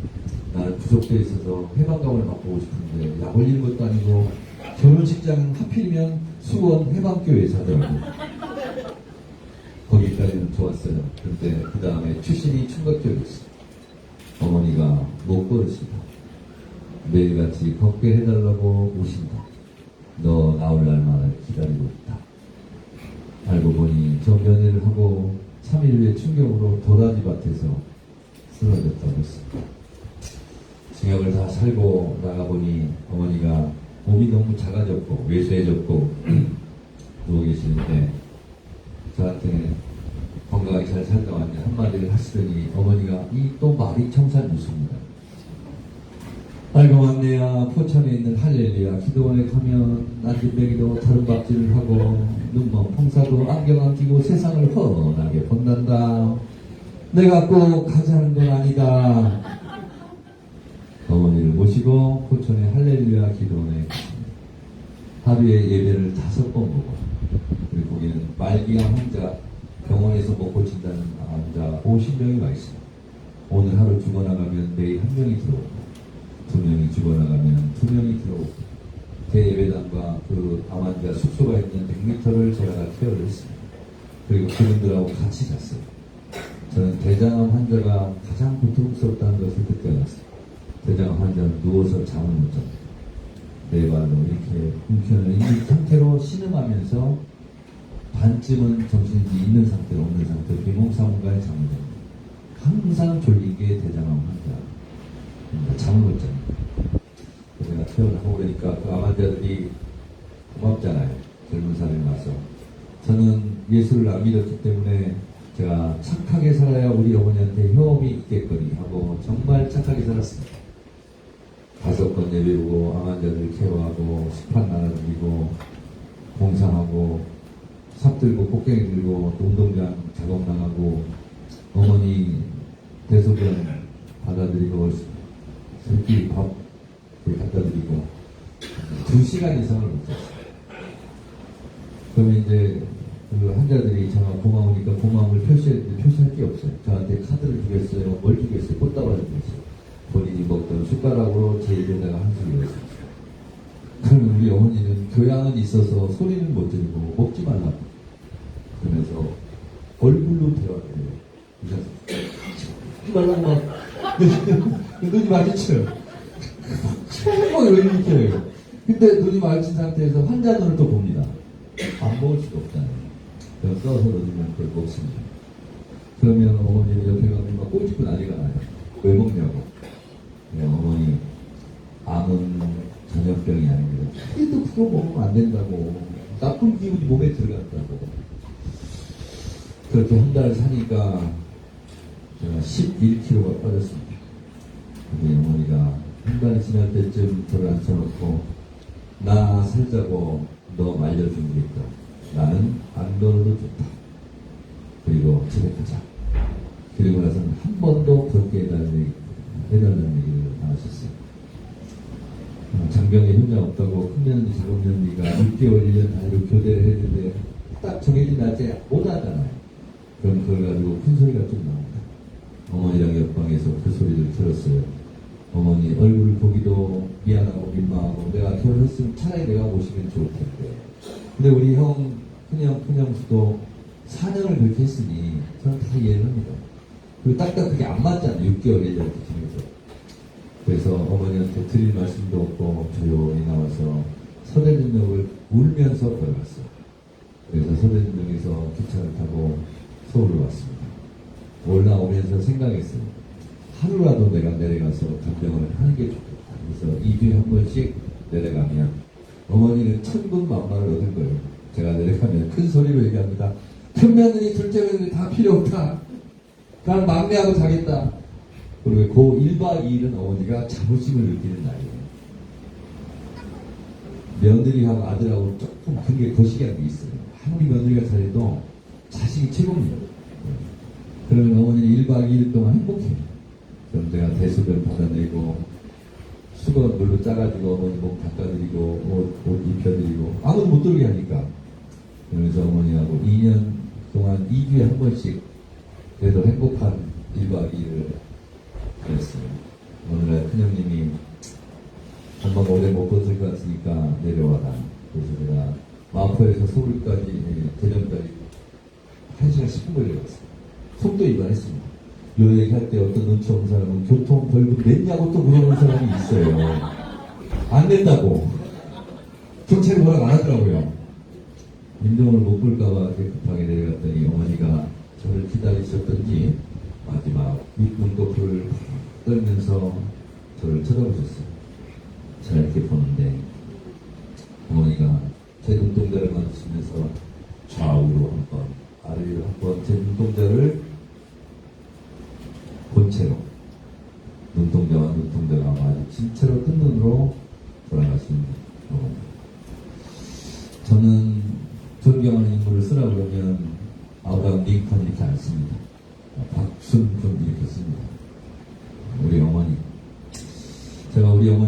나는 부족되어 있어서 해방감을 맛보고 싶은데 약 올리는 것도 아니고 결혼식장은 하필이면 수원 해방교회 사더라고요. 거기까지는 좋았어요. 그런데 그 다음에 출신이 충격적이었어요. 어머니가 못 걸으신다. 매일같이 걷게 해달라고 오신다. 너 나올 날만을 기다리고 있다. 알고 보니 저 면회를 하고 3일 후에 충격으로 도라지 밭에서 쓰러졌다고 했습니다. 징역을 다 살고 나가보니 어머니가 몸이 너무 작아졌고 왜소해졌고 누워 계시는데 저한테 건강하게 잘 살다 왔냐 한마디를 하시더니 어머니가 이 또 말이 청산유수입니다. 아이고 막내야 포천에 있는 할렐루야 기도원에 가면 안진뱅이도 다른박질을 하고 눈먼 봉사도 안경 안 끼고 세상을 훤하게 본단다. 내가 꼭 가자는 건 아니다. 어머니를 모시고 포천의 할렐루야 기도원에 하루에 예배를 5번 보고 그리고 거기는 말기암 환자 병원에서 못 고친다는 환자 50명이 와 있습니다. 오늘 하루 죽어나가면 내일 1명이 들어오고 2명이 죽어나가면 2명이 들어오고 대예배당과 그 암환자 숙소가 있는 100m를 제가 다 케어를 했습니다. 그리고 그분들하고 같이 잤어요. 저는 대장암 환자가 가장 고통스럽다는 것을 그때 알았어요. 대장암 환자는 누워서 잠을 못 잡니다. 네 발로 이렇게 굶혀는 이 상태로 신음하면서 반쯤은 정신이 있는 상태로 없는 상태로 비몽사몽간에 잠을 잡니다. 항상 졸린 게 대장암 환자. 잠을 못 잡니다. 제가 퇴원하고 그러니까 그 암 환자들이 고맙잖아요. 젊은 사람이 와서. 저는 예수를 안 믿었기 때문에 제가 착하게 살아야 우리 어머니한테 효험이 있겠거니 하고 정말 착하게 살았습니다. 5번 예배보고 암 환자들 케어하고 스판 나눠드리고 공상하고 삽 들고 꽃갱이 들고 운동장 작업 나가고 어머니 대소변 받아들이고 새끼 밥 갖다 드리고 2시간 이상을 못 잤어요. 그러면 이제 그 환자들이 정말 고마우니까 고마움을 표시할 게 없어요. 저한테 카드를 주겠어요. 뭘 주겠어요. 꽃다발을 주겠어요. 본인이 먹던 숟가락으로 제 입에다가 한숨을 넣었어요. 그러면 우리 어머니는 교양은 있어서 소리는 못 지르고 먹지 말라고 그러면서 얼굴로 대화를 해요. 먹지 말라고 막 눈이 마주쳐요. 막 이렇게 해요. 근데 눈이 마주친 상태에서 환자 눈을 또 봅니다. 안 먹을 수가 없잖아요. 그래서 써서 넣으면 그걸 먹습니다. 그러면 어머니는 옆에 가면 막 꼬집고 난리가 나요. 왜 먹냐고. 네, 어머니 암은 전염병이 아닙니다. 그래도 그거 먹으면 안 된다고. 나쁜 기운이 몸에 들어간다고. 그렇게 한 달 사니까 제가 11kg가 빠졌습니다. 근데 어머니가 한 달이 지날 때쯤 저를 앉혀놓고 나 살자고 너 말려준 게 있다. 나는 안 걸어도 좋다. 그리고 집에 가자. 그리고 나서는 한 번도 그렇게 해달라는 얘기를 안 하셨어요. 장병에 현장 없다고 큰 며느리 작은 며느리가 6개월 1년 단위로 교대를 했는데 딱 정해진 날짜에 못 하잖아요. 그럼 그걸 가지고 큰 소리가 좀 나옵니다. 어머니랑 옆방에서 그 소리를 들었어요. 어머니 얼굴을 보기도 미안하고 민망하고 내가 결혼했으면 차라리 내가 모시면 좋을 텐데. 근데 우리 형, 큰형수도 4년을 그렇게 했으니 저는 다 이해를 합니다. 그리고 딱딱 그게 안 맞잖아요. 6개월 1년 이렇게 지내서. 그래서 어머니한테 드릴 말씀도 없고 조용히 나와서 서대문역을 울면서 걸어갔어요. 그래서 서대문역에서 기차를 타고 서울로 왔습니다. 올라오면서 생각했어요. 하루라도 내가 내려가서 감정을 하는 게 좋겠다. 그래서 2주에 한 번씩 내려가면 어머니는 천군만마를 얻을 거예요. 제가 내려가면 큰 소리로 얘기합니다. 큰 며느리, 둘째 며느리 다 필요 없다. 나는 막내하고 자겠다. 그리고 그 1박 2일은 어머니가 자부심을 느끼는 날이에요. 며느리하고 아들하고 조금 그게 거시기한 게 있어요. 아무리 며느리가 잘해도 자식이 최고입니다. 그러면 어머니는 1박 2일 동안 행복해요. 그럼 제가 대소변 받아내고 수건 물로 짜가지고 어머니 목 닦아드리고 옷 입혀드리고 아무도 못 들게 하니까 그러면서 어머니하고 2년 동안 2주에 한 번씩 그래도 행복한 1박 2일을 그랬어요. 어느 날 큰형님이 엄마가 오래 못 버틸 것 같으니까 내려와라. 그래서 제가 마포에서 서울까지 대전까지 1시간 10분 걸려갔어요. 속도 위반했습니다. 요 얘기할 때 어떤 눈치 없는 사람은 교통 벌금 냈냐고 또 물어보는 사람이 있어요. 안 냈다고. 경찰이 뭐라고 안 하더라고요. 임종을 못 볼까봐 급하게 내려갔더니 어머니가 저를 기다리셨던지 마지막 눈꺼풀을 떨면서 저를 쳐다보셨어요. 제가 이렇게 보는데 어머니가 제 눈동자를 만지시면서 좌우로 한 번, 아래로 한 번 제 눈동자를 본체로 눈동자와 눈동자가 마주친 채로 뜬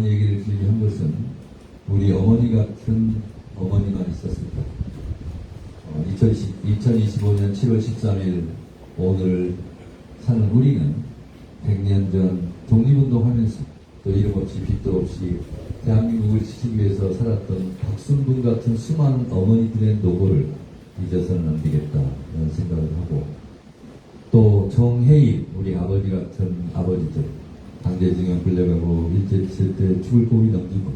어머니 얘기를 길게 한 것은 우리 어머니 같은 어머니만 있었을까. 2025년 7월 13일 오늘 사는 우리는 100년 전 독립운동하면서 또 이름 없이 빚도 없이 대한민국을 지키기 위해서 살았던 박순분 같은 수많은 어머니들의 노고를 잊어서는 안 되겠다는 생각을 하고, 또 정혜인 우리 아버지 같은 아버지들, 강제징용 끌려가고 일제 있을 때 죽을 고비 넘기고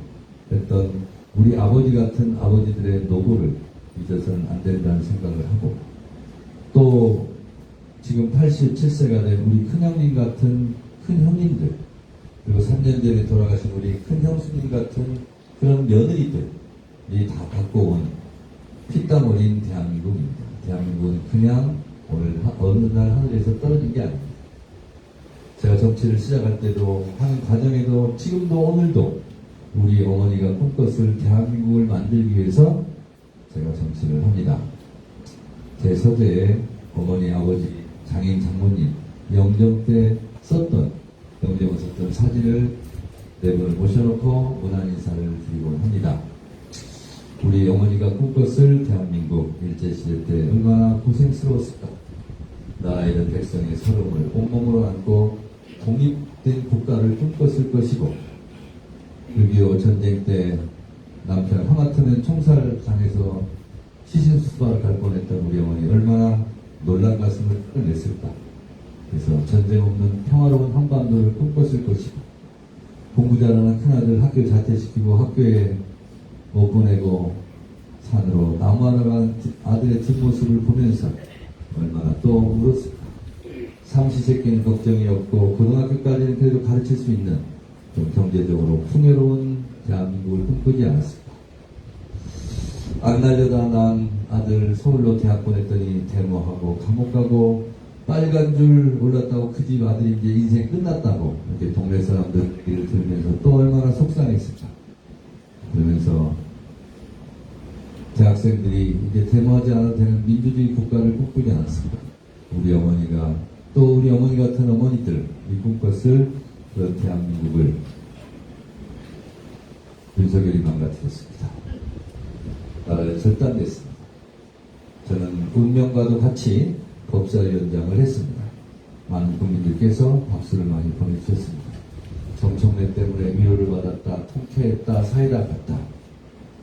했던 우리 아버지 같은 아버지들의 노고를 잊어서는 안 된다는 생각을 하고, 또 지금 87세가 된 우리 큰형님 같은 큰형님들, 그리고 3년 전에 돌아가신 우리 큰형수님 같은 그런 며느리들이 다 갖고 온 피땀 어린 대한민국입니다. 대한민국은 그냥 오늘 어느 날 하늘에서 떨어진 게 아닙니다. 제가 정치를 시작할 때도 하는 과정에도 지금도 오늘도 우리 어머니가 꿈꿨을 대한민국을 만들기 위해서 제가 정치를 합니다. 제 서재에 어머니, 아버지, 장인, 장모님 영정 때 썼던 사진을 네 분을 모셔놓고 문안 인사를 드리곤 합니다. 우리 어머니가 꿈꿨을 대한민국 일제시대 때 얼마나 고생스러웠을까. 나라에 있는 백성의 서름을 온몸으로 안고 독립된 국가를 꿈꿨을 것이고, 6.25 전쟁 때 남편 하마터면 총살당해서 시신수습하러 갈 뻔했던 우리 어머니 얼마나 놀란 가슴을 끌어냈을까. 그래서 전쟁 없는 평화로운 한반도를 꿈꿨을 것이고, 공부 잘하는 큰아들 학교 자퇴시키고 학교에 못 보내고 산으로 나무하러 간 아들의 뒷모습을 보면서 얼마나 또 울었을까. 삼시세끼는 걱정이 없고 고등학교까지는 그래도 가르칠 수 있는 좀 경제적으로 풍요로운 대한민국을 꿈꾸지 않았을까. 안 날려다 난 아들 서울로 대학 보냈더니 데모하고 감옥 가고 빨간 줄 올랐다고 그 집 아들이 이제 인생 끝났다고 이렇게 동네 사람들 얘기를 들으면서 또 얼마나 속상했을까. 그러면서 대학생들이 이제 데모하지 않아도 되는 민주주의 국가를 꿈꾸지 않았을까. 우리 어머니가 또 우리 어머니 같은 어머니들 이 꿈꿨을 그런 대한민국을 윤석열이 망가뜨렸습니다. 나라를 절단됐습니다. 저는 운명과도 같이 법사위원장을 했습니다. 많은 국민들께서 박수를 많이 보내주셨습니다. 정청래 때문에 위로를 받았다, 통쾌했다, 사이다 갔다.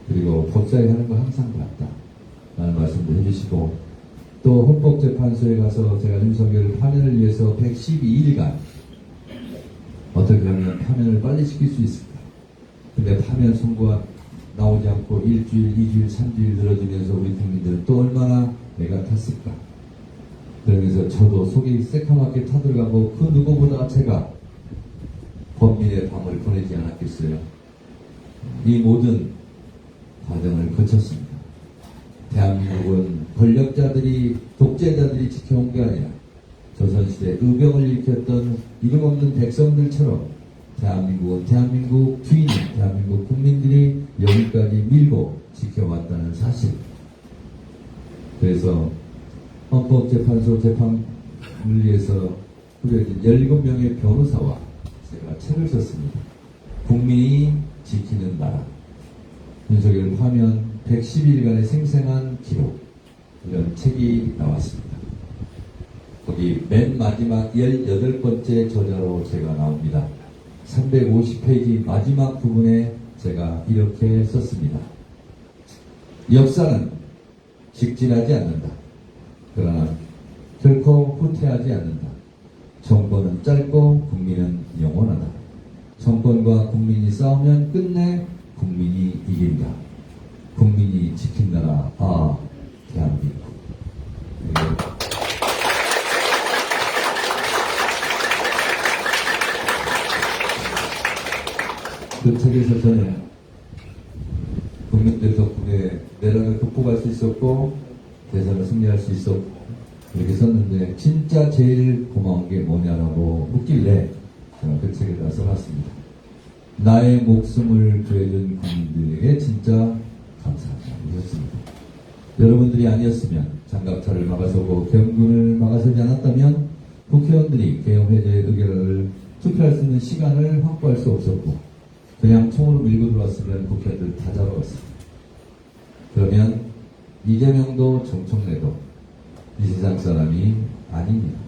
그리고 법사위 하는 거 항상 봤다 라는 말씀도 해주시고, 또 헌법재판소에 가서 제가 윤석열 파면을 위해서 112일간 어떻게 하면 파면을 빨리 시킬 수 있을까. 근데 파면 선고가 나오지 않고 일주일, 2주일, 3주일 늘어지면서 우리 국민들은 또 얼마나 내가 탔을까. 그러면서 저도 속이 새카맣게 타들어가고 그 누구보다 제가 범민의 밤을 보내지 않았겠어요. 이 모든 과정을 거쳤습니다. 대한민국은 권력자들이, 독재자들이 지켜온 게 아니라 조선시대 의병을 일으켰던 이름 없는 백성들처럼 대한민국은 대한민국 주인인 대한민국 국민들이 여기까지 밀고 지켜왔다는 사실. 그래서 헌법재판소 재판을 위해서 꾸려진 17명의 변호사와 제가 책을 썼습니다. 국민이 지키는 나라. 윤석열 파면 110일간의 생생한 기록, 이런 책이 나왔습니다. 거기 맨 마지막 18번째 저자로 제가 나옵니다. 350페이지 마지막 부분에 제가 이렇게 썼습니다. 역사는 직진하지 않는다. 그러나 결코 후퇴하지 않는다. 정권은 짧고 국민은 영원하다. 정권과 국민이 싸우면 끝내 국민이 이긴다. 국민이 지킨 나라, 대한민국. 그 책에서 저는 국민들 덕분에 내란을 극복할 수 있었고 대선을 승리할 수 있었고 이렇게 썼는데, 진짜 제일 고마운 게 뭐냐라고 묻길래 제가 그 책에다 써놨습니다. 나의 목숨을 구해준 국민들에게 진짜 감사합니다. 이렇습니다. 여러분들이 아니었으면, 장갑차를 막아서고 경군을 막아서지 않았다면 국회의원들이 개헌 해제 의결을 투표할 수 있는 시간을 확보할 수 없었고, 그냥 총으로 밀고 들어왔으면 국회의원들 다 잡아갔습니다. 그러면 이재명도 정청래도 이 세상 사람이 아닙니다.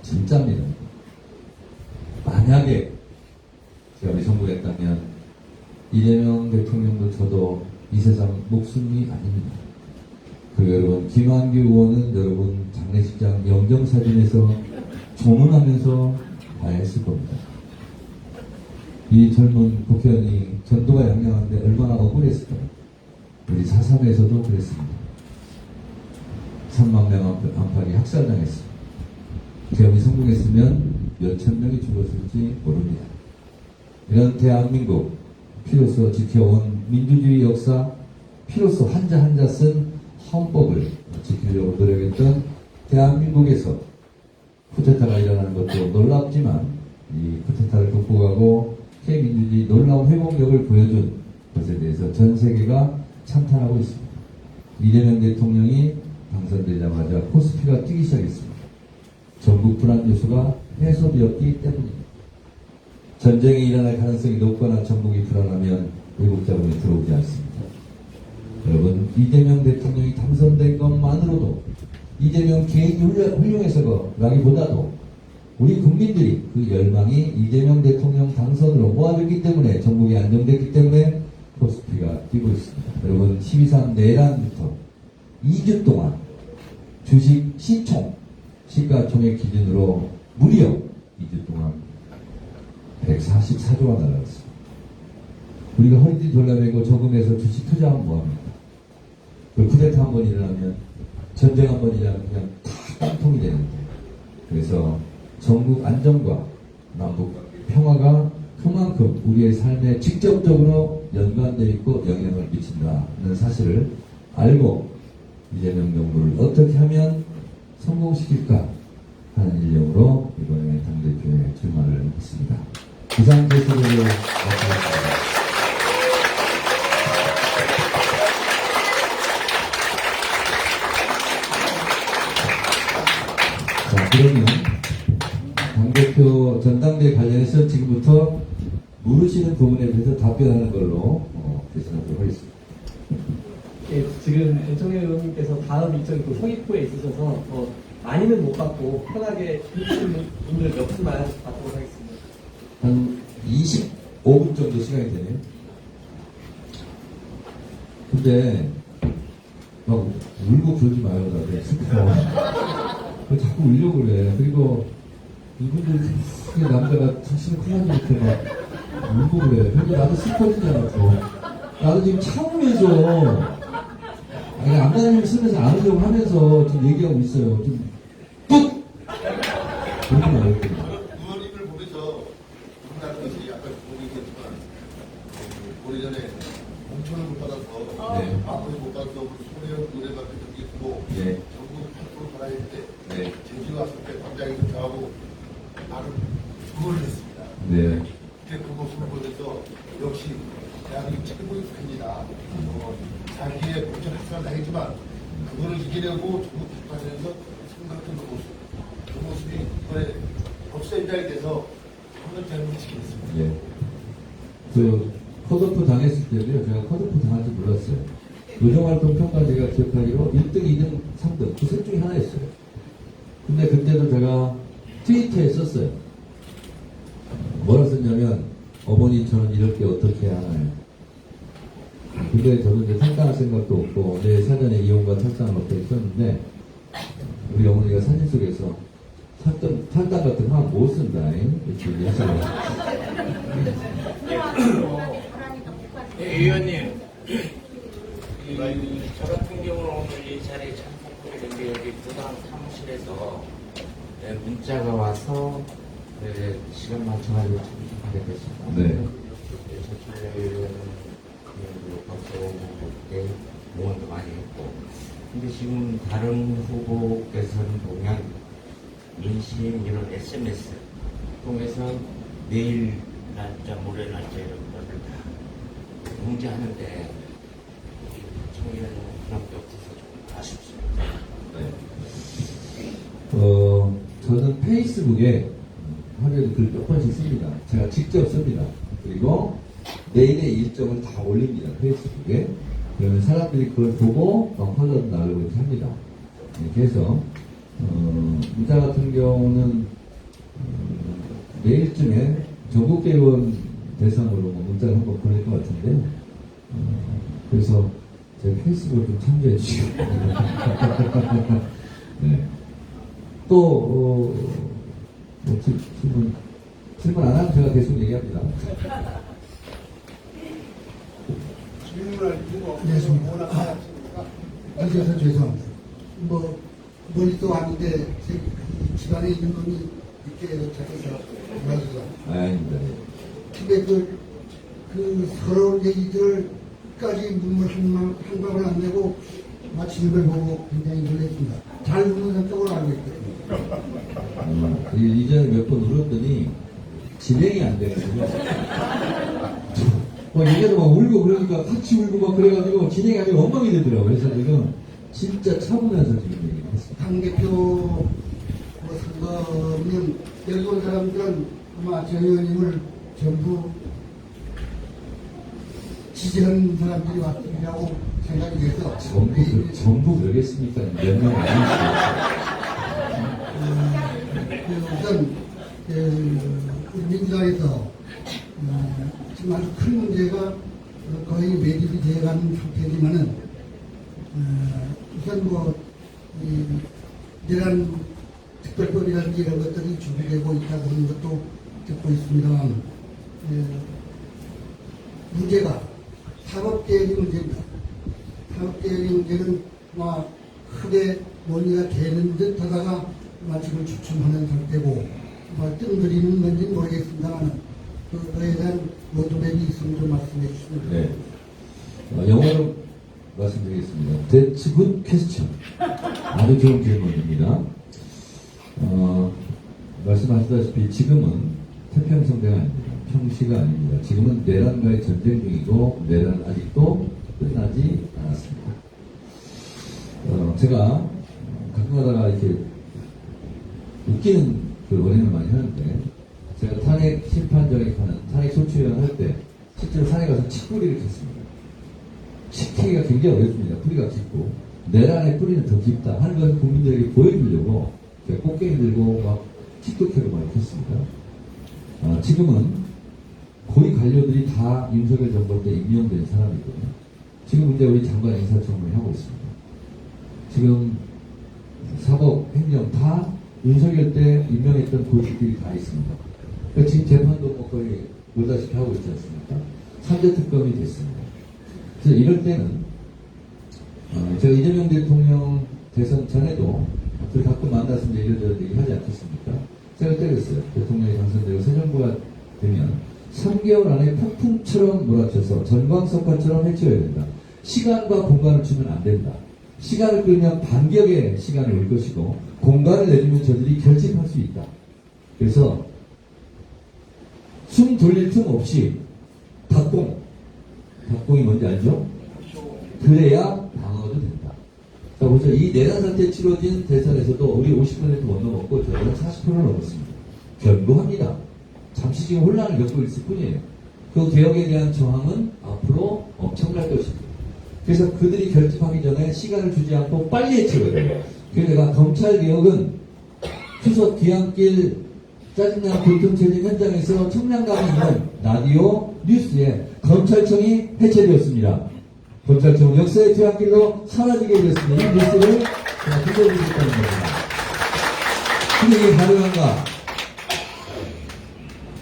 진짜입니다. 만약에 제가 성공했다면 이재명 대통령도 저도 이 세상 목숨이 아닙니다. 그리고 여러분, 김한규 의원은 여러분 장례식장 영정사진에서 조문하면서 봐야 했을 겁니다. 이 젊은 국회의원이 전도가 양양한데 얼마나 억울했을까요? 우리 4.3에서도 그랬습니다. 3만 명 안팎이 학살당했습니다. 계엄이 성공했으면 몇천 명이 죽었을지 모릅니다. 이런 대한민국, 피로써 지켜온 민주주의 역사, 피로써 한자 한자 쓴 헌법을 지키려고 노력했던 대한민국에서 쿠데타가 일어나는 것도 놀랍지만 이 쿠데타를 극복하고 K민주주의 놀라운 회복력을 보여준 것에 대해서 전 세계가 찬탄하고 있습니다. 이재명 대통령이 당선되자마자 코스피가 뛰기 시작했습니다. 전국 불안 요소가 해소되었기 때문입니다. 전쟁이 일어날 가능성이 높거나 전국이 불안하면 외국 자본이 들어오지 않습니다. 여러분, 이재명 대통령이 당선된 것만으로도 이재명 개인이 훌륭해서라기보다도 우리 국민들이 그 열망이 이재명 대통령 당선으로 모아졌기 때문에 전국이 안정됐기 때문에 코스피가 뛰고 있습니다. 여러분, 12.3 내란부터 2주 동안 주식 시총 시가총액 기준으로 무려 2주 동안 144조가 날라갔습니다. 우리가 허리띠 돌려매고 저금해서 주식 투자하면 뭐합니까? 그 쿠데타 한 번 일어나면, 전쟁 한 번 일어나면 그냥 다 깡통이 되는데, 그래서 전국 안정과 남북 평화가 그만큼 우리의 삶에 직접적으로 연관되어 있고 영향을 미친다는 사실을 알고 이재명 정부를 어떻게 하면 성공시킬까 하는 일념으로 이번에 당대표에 출마를 했습니다. 이상 제 소개를 마치겠습니다. 자, 그러면 당대표 전당대회 관련해서 지금부터 물으시는 부분에 대해서 답변하는 걸로 대신하도록 하겠습니다. 예, 지금 정청래 의원님께서 다음 일정이 또 서귀포에 있으셔서 많이는 못 받고 편하게 해주시는 분들 몇 분만 받도록 하겠습니다. 한 25분 정도 시간이 되네요. 근데 막 울고 그러지 마요. 다들 슬퍼. 자꾸 울려고 그래. 그리고 이분들 크게 남자가 자신을 큰일 이렇게 막 울고 그래. 근데 나도 슬퍼지잖아. 또. 나도 지금 참으면서 아니, 안나님을 쓰면서 안 하려고 하면서 지금 얘기하고 있어요. 좀 뚝! 그러지 마요. 의원님을 보면서 우리나라 것이 약간 보이겠지만 오래전에 공천을 못 받아서 네. 아버지 못 받아서 소리를 노래밖에 듣고 네. 전국 활동을 받아야 때 네. 제주 왔을 때 광장에서 저하고 나름 구원을 했습니다. 네. 그때 그 모습을 보면서 역시 대한민국 최고의 팬이다. 자기의 공천 학살을 당했지만 그거를 이기려고 전국 비판하면서 생각했던 그 모습이 이번에 법사위원장이 돼서 한번 대한민국을 지키겠습니다. 예. 그 컷오프 당했을 때도요, 제가 컷오프 당한지 몰랐어요. 노정활동 평가 제가 기억하기로 1등, 2등, 3등 그 셋 중에 하나였어요. 근데 그때도 제가 트위터에 썼어요. 뭐라 썼냐면 어머니 저는 이렇게 어떻게 해야 하나요? 근데 저도 이제 탈당할 생각도 없고 내 사전에 이혼과 탈당을 어떻게 썼는데 우리 어머니가 사진 속에서 탈당 같은 거 못 쓴다 이렇게 얘기하잖아요. 네, 의원님. 저 같은 경우는 오늘 이 자리에 참석하게 된 게 여기 부당 사무실에서 문자가 와서 시간 맞춰가지고 참석하게 됐습니다. 네. 저출래 의원은 박수홍 응원도 많이 했고, 근데 지금 다른 후보께서는 보면 민심 이런 SMS 통해서 내일 날짜, 모레 날짜 이런 것을 다 공지하는데 청일은 그런 게 없어서 좀 아쉽습니다. 네. 저는 페이스북에 하루에도 글 몇 번씩 씁니다. 제가 직접 씁니다. 그리고 내일의 일정을 다 올립니다. 페이스북에. 그러면 사람들이 그걸 보고 막 팔로우 나르고 이렇게 합니다. 이렇게 해서 문자 같은 경우는 내일쯤에 전국대의원 대상으로 문자를 한번 보낼 것 같은데 그래서 제 페이스북을 좀 참조해 주시고 네. 또 질문 안 하면 제가 계속 얘기합니다. 안녕하십니까. 늦어서 죄송합니다. 멀리서 왔는데, 집안에 있는 분이 이렇게 찾아서 도와주서. 아닙니다. 근데 서러운 얘기들까지 눈물 한 방울 안 내고 마치는 걸 보고 굉장히 놀랐습니다. 잘 웃는 성격으로 알고 있거든요. 이전에 몇 번 울었더니 진행이 안 되거든요. 얘기도 막 울고 그러니까 같이 울고 막 그래가지고 진행이 아주 엉망이 되더라고요. 그래서 지금 진짜 참으면서 지금 얘기를 했습니다. 당 대표 선거면 여기 온 사람들은 아마 정 의원님을 전부 지지하는 사람들이 왔으리라고 생각이 돼서 전부 그러겠습니까? 몇 명 아니겠습니까? 우선 우리 민주당에서 지금 아주 큰 문제가 거의 매듭이 되어가는 상태지만은 우선 내란 특별법이라든지 이런 것들이 준비되고 있다 그런 것도 듣고 있습니다만 문제가 사법개혁이 문제입니다. 사법개혁의 문제는 아마 크게 논의가 되는 듯 하다가 지금 주춤하는 상태고 뜸들이는 건지는 모르겠습니다만 그거에 대한 로드맵이 있으면 좀 말씀해 주시면 네. 영어로 말씀드리겠습니다. That's a good question. 아주 좋은 질문입니다. 말씀하시다시피 지금은 태평성대가 아닙니다. 평시가 아닙니다. 지금은 내란과의 전쟁 중이고 내란 아직도 끝나지 않았습니다. 제가 가끔가다가 이렇게 웃기는 원인을 많이 하는데 제가 탄핵 심판정에 가는 탄핵 소추위원 할 때 실제로 산에 가서 칡뿌리를 캤습니다. 칡기가 굉장히 어렵습니다. 뿌리가 깊고 내란의 뿌리는 더 깊다 하는 것을 국민들에게 보여주려고 제가 꽃게임 들고 막 칡도 캐고 막 이렇게 했습니다. 지금은 고위 관료들이 다 윤석열 정부 때 임명된 사람이거든요. 지금 이제 우리 장관 인사청문회 하고 있습니다. 지금 사법, 행정 다 윤석열 때 임명했던 고위직들이 다 있습니다. 그러니까 지금 재판도 뭐 거의 보다시피 하고 있지 않습니까? 3대 특검이 됐습니다. 그래서 이럴 때는 제가 이재명 대통령 대선 전에도 저희 가끔 만나서 이제 이런저런 얘기 하지 않겠습니까? 제가 때렸어요. 대통령이 당선되고 새 정부가 되면 3개월 안에 폭풍처럼 몰아쳐서 전광석화처럼 해쳐야 된다. 시간과 공간을 주면 안 된다. 시간을 끌면 반격의 시간이 올 것이고 공간을 내주면 저들이 결집할 수 있다. 그래서 숨 돌릴 틈 없이 박공이 뭔지 알죠? 그래야 방어도 된다. 자, 보세요. 이 내란 상태에 치러진 대선에서도 우리 50% 못 넘었고 저희는 40%를 넘었습니다. 견고합니다. 잠시 지금 혼란을 겪고 있을 뿐이에요. 그 개혁에 대한 저항은 앞으로 엄청날 것입니다. 그래서 그들이 결집하기 전에 시간을 주지 않고 빨리 해치워야 돼요. 그래서 내가 검찰개혁은 추석 귀향길 짜증나는 교통체증 현장에서 청량감이 있는 라디오 뉴스에 검찰청이 해체되었습니다. 검찰청은 역사의 뒤안길로 사라지게 되었습니다. 이 뉴스를 제가 들려드리겠다는 겁니다. 근데 이게 가능한가?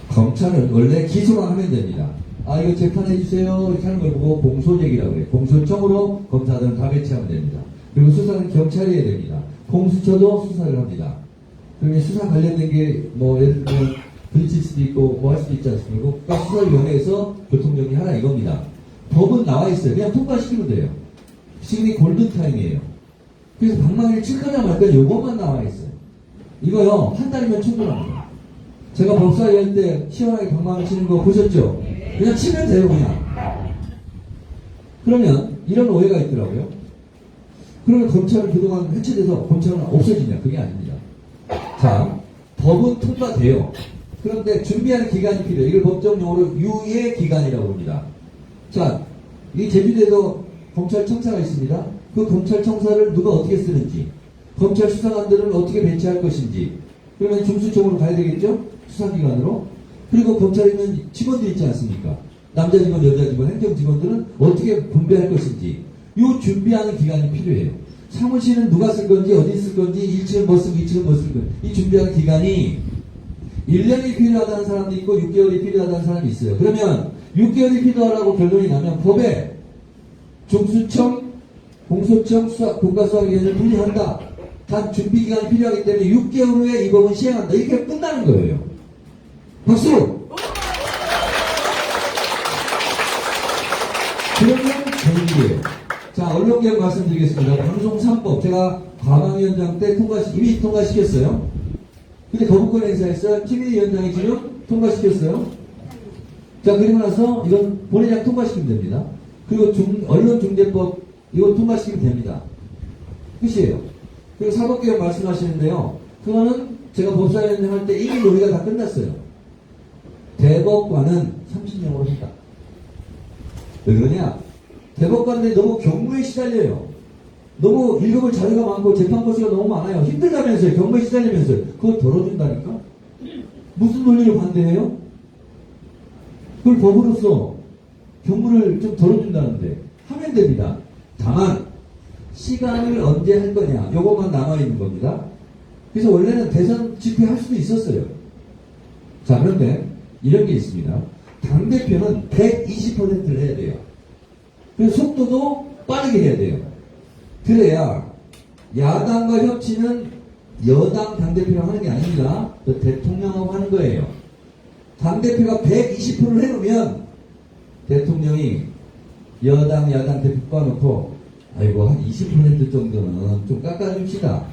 검찰은 원래 기소만 하면 됩니다. 이거 재판해주세요. 이렇게 하는 걸 보고 공소제기라고 해요. 공소청으로 검사들은 다 배치하면 됩니다. 그리고 수사는 경찰이 해야 됩니다. 공수처도 수사를 합니다. 그러면 수사 관련된 게 예를 들면 부딪힐 수도 있고 할 수도 있지 않습니까? 그러니까 수사위원회에서 교통정리 하라 이겁니다. 법은 나와 있어요. 그냥 통과시키면 돼요. 지금이 골든타임이에요. 그래서 방망이를 칠거나 말까 요것만 나와 있어요. 이거요 한 달이면 충분합니다. 제가 법사위 할 때 시원하게 방망이 치는 거 보셨죠? 그냥 치면 돼요 그냥. 그러면 이런 오해가 있더라고요. 그러면 검찰은 그동안 해체돼서 검찰은 없어지냐? 그게 아닙니다. 자, 법은 통과돼요. 그런데 준비하는 기간이 필요해요. 이걸 법정용어로 유예 기간이라고 합니다. 자, 이 제주도에도 검찰청사가 있습니다. 그 검찰청사를 누가 어떻게 쓰는지, 검찰 수사관들을 어떻게 배치할 것인지, 그러면 중수청으로 가야 되겠죠? 수사기관으로. 그리고 검찰에 있는 직원들이 있지 않습니까? 남자 직원, 여자 직원, 행정 직원들은 어떻게 분배할 것인지, 이 준비하는 기간이 필요해요. 사무실은 누가 쓸 건지, 어디 쓸 건지, 1층은 뭐 쓰고 2층은 뭐 쓸 건지, 이 준비하는 기간이 1년이 필요하다는 사람도 있고 6개월이 필요하다는 사람이 있어요. 그러면 6개월이 필요하다고 결론이 나면 법에 중수청, 공소청, 국가수사기관을 분리한다. 단 준비기간이 필요하기 때문에 6개월 후에 이 법은 시행한다. 이렇게 끝나는 거예요. 박수! 그러면 정리예요. 자, 언론개혁 말씀드리겠습니다. 방송 3법 제가 과방위원장 때 이미 통과시켰어요. 근데 거부권 행사했어요. 김민희 위원장이 지금 통과시켰어요. 자, 그리고 나서 이건 본회의장 통과시키면 됩니다. 그리고 언론중재법 이거 통과시키면 됩니다. 끝이에요. 그리고 사법개혁 말씀하시는데요. 그거는 제가 법사위원장 할 때 이미 논의가 다 끝났어요. 대법관은 30명으로 한다. 왜 그러냐? 대법관들이 너무 경무에 시달려요. 너무 읽어볼 자료가 많고 재판 건수가 너무 많아요. 힘들다면서요. 경무에 시달리면서요. 그걸 덜어준다니까? 무슨 논리로 반대해요? 그걸 법으로서 경무를 좀 덜어준다는데 하면 됩니다. 다만 시간을 언제 할 거냐 요것만 남아있는 겁니다. 그래서 원래는 대선 집회할 수도 있었어요. 자, 그런데 이런 게 있습니다. 당대표는 120%를 해야 돼요. 그래서 속도도 빠르게 해야 돼요. 그래야 야당과 협치는 여당 당대표랑 하는 게 아닙니다. 대통령하고 하는 거예요. 당대표가 120%를 해놓으면 대통령이 여당, 야당 대표 뽑아놓고 아이고 한 20% 정도는 좀 깎아줍시다.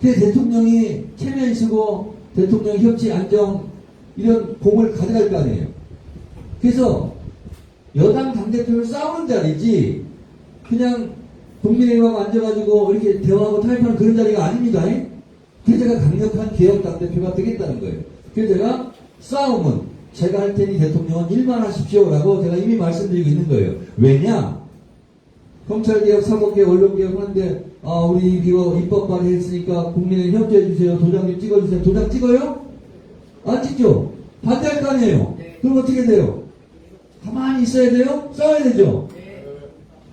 그래서 대통령이 체면 쓰고 대통령 협치 안정 이런 공을 가져갈 거 아니에요. 그래서 여당 당대표를 싸우는 자리지 그냥 국민의힘하고 앉아가지고 이렇게 대화하고 타협하는 그런 자리가 아닙니다. 그래서 제가 강력한 개혁 당대표가 되겠다는 거예요. 그래서 제가 싸움은 제가 할 테니 대통령은 일만 하십시오라고 제가 이미 말씀드리고 있는 거예요. 왜냐? 검찰개혁, 사법개혁, 언론개혁 하는데 우리 이거 입법 발의했으니까 국민의 협조해주세요. 도장 좀 찍어주세요. 도장 찍어요? 안 찍죠? 반대할 거 아니에요? 그럼 어떻게 돼요? 가만히 있어야 돼요? 싸워야 되죠?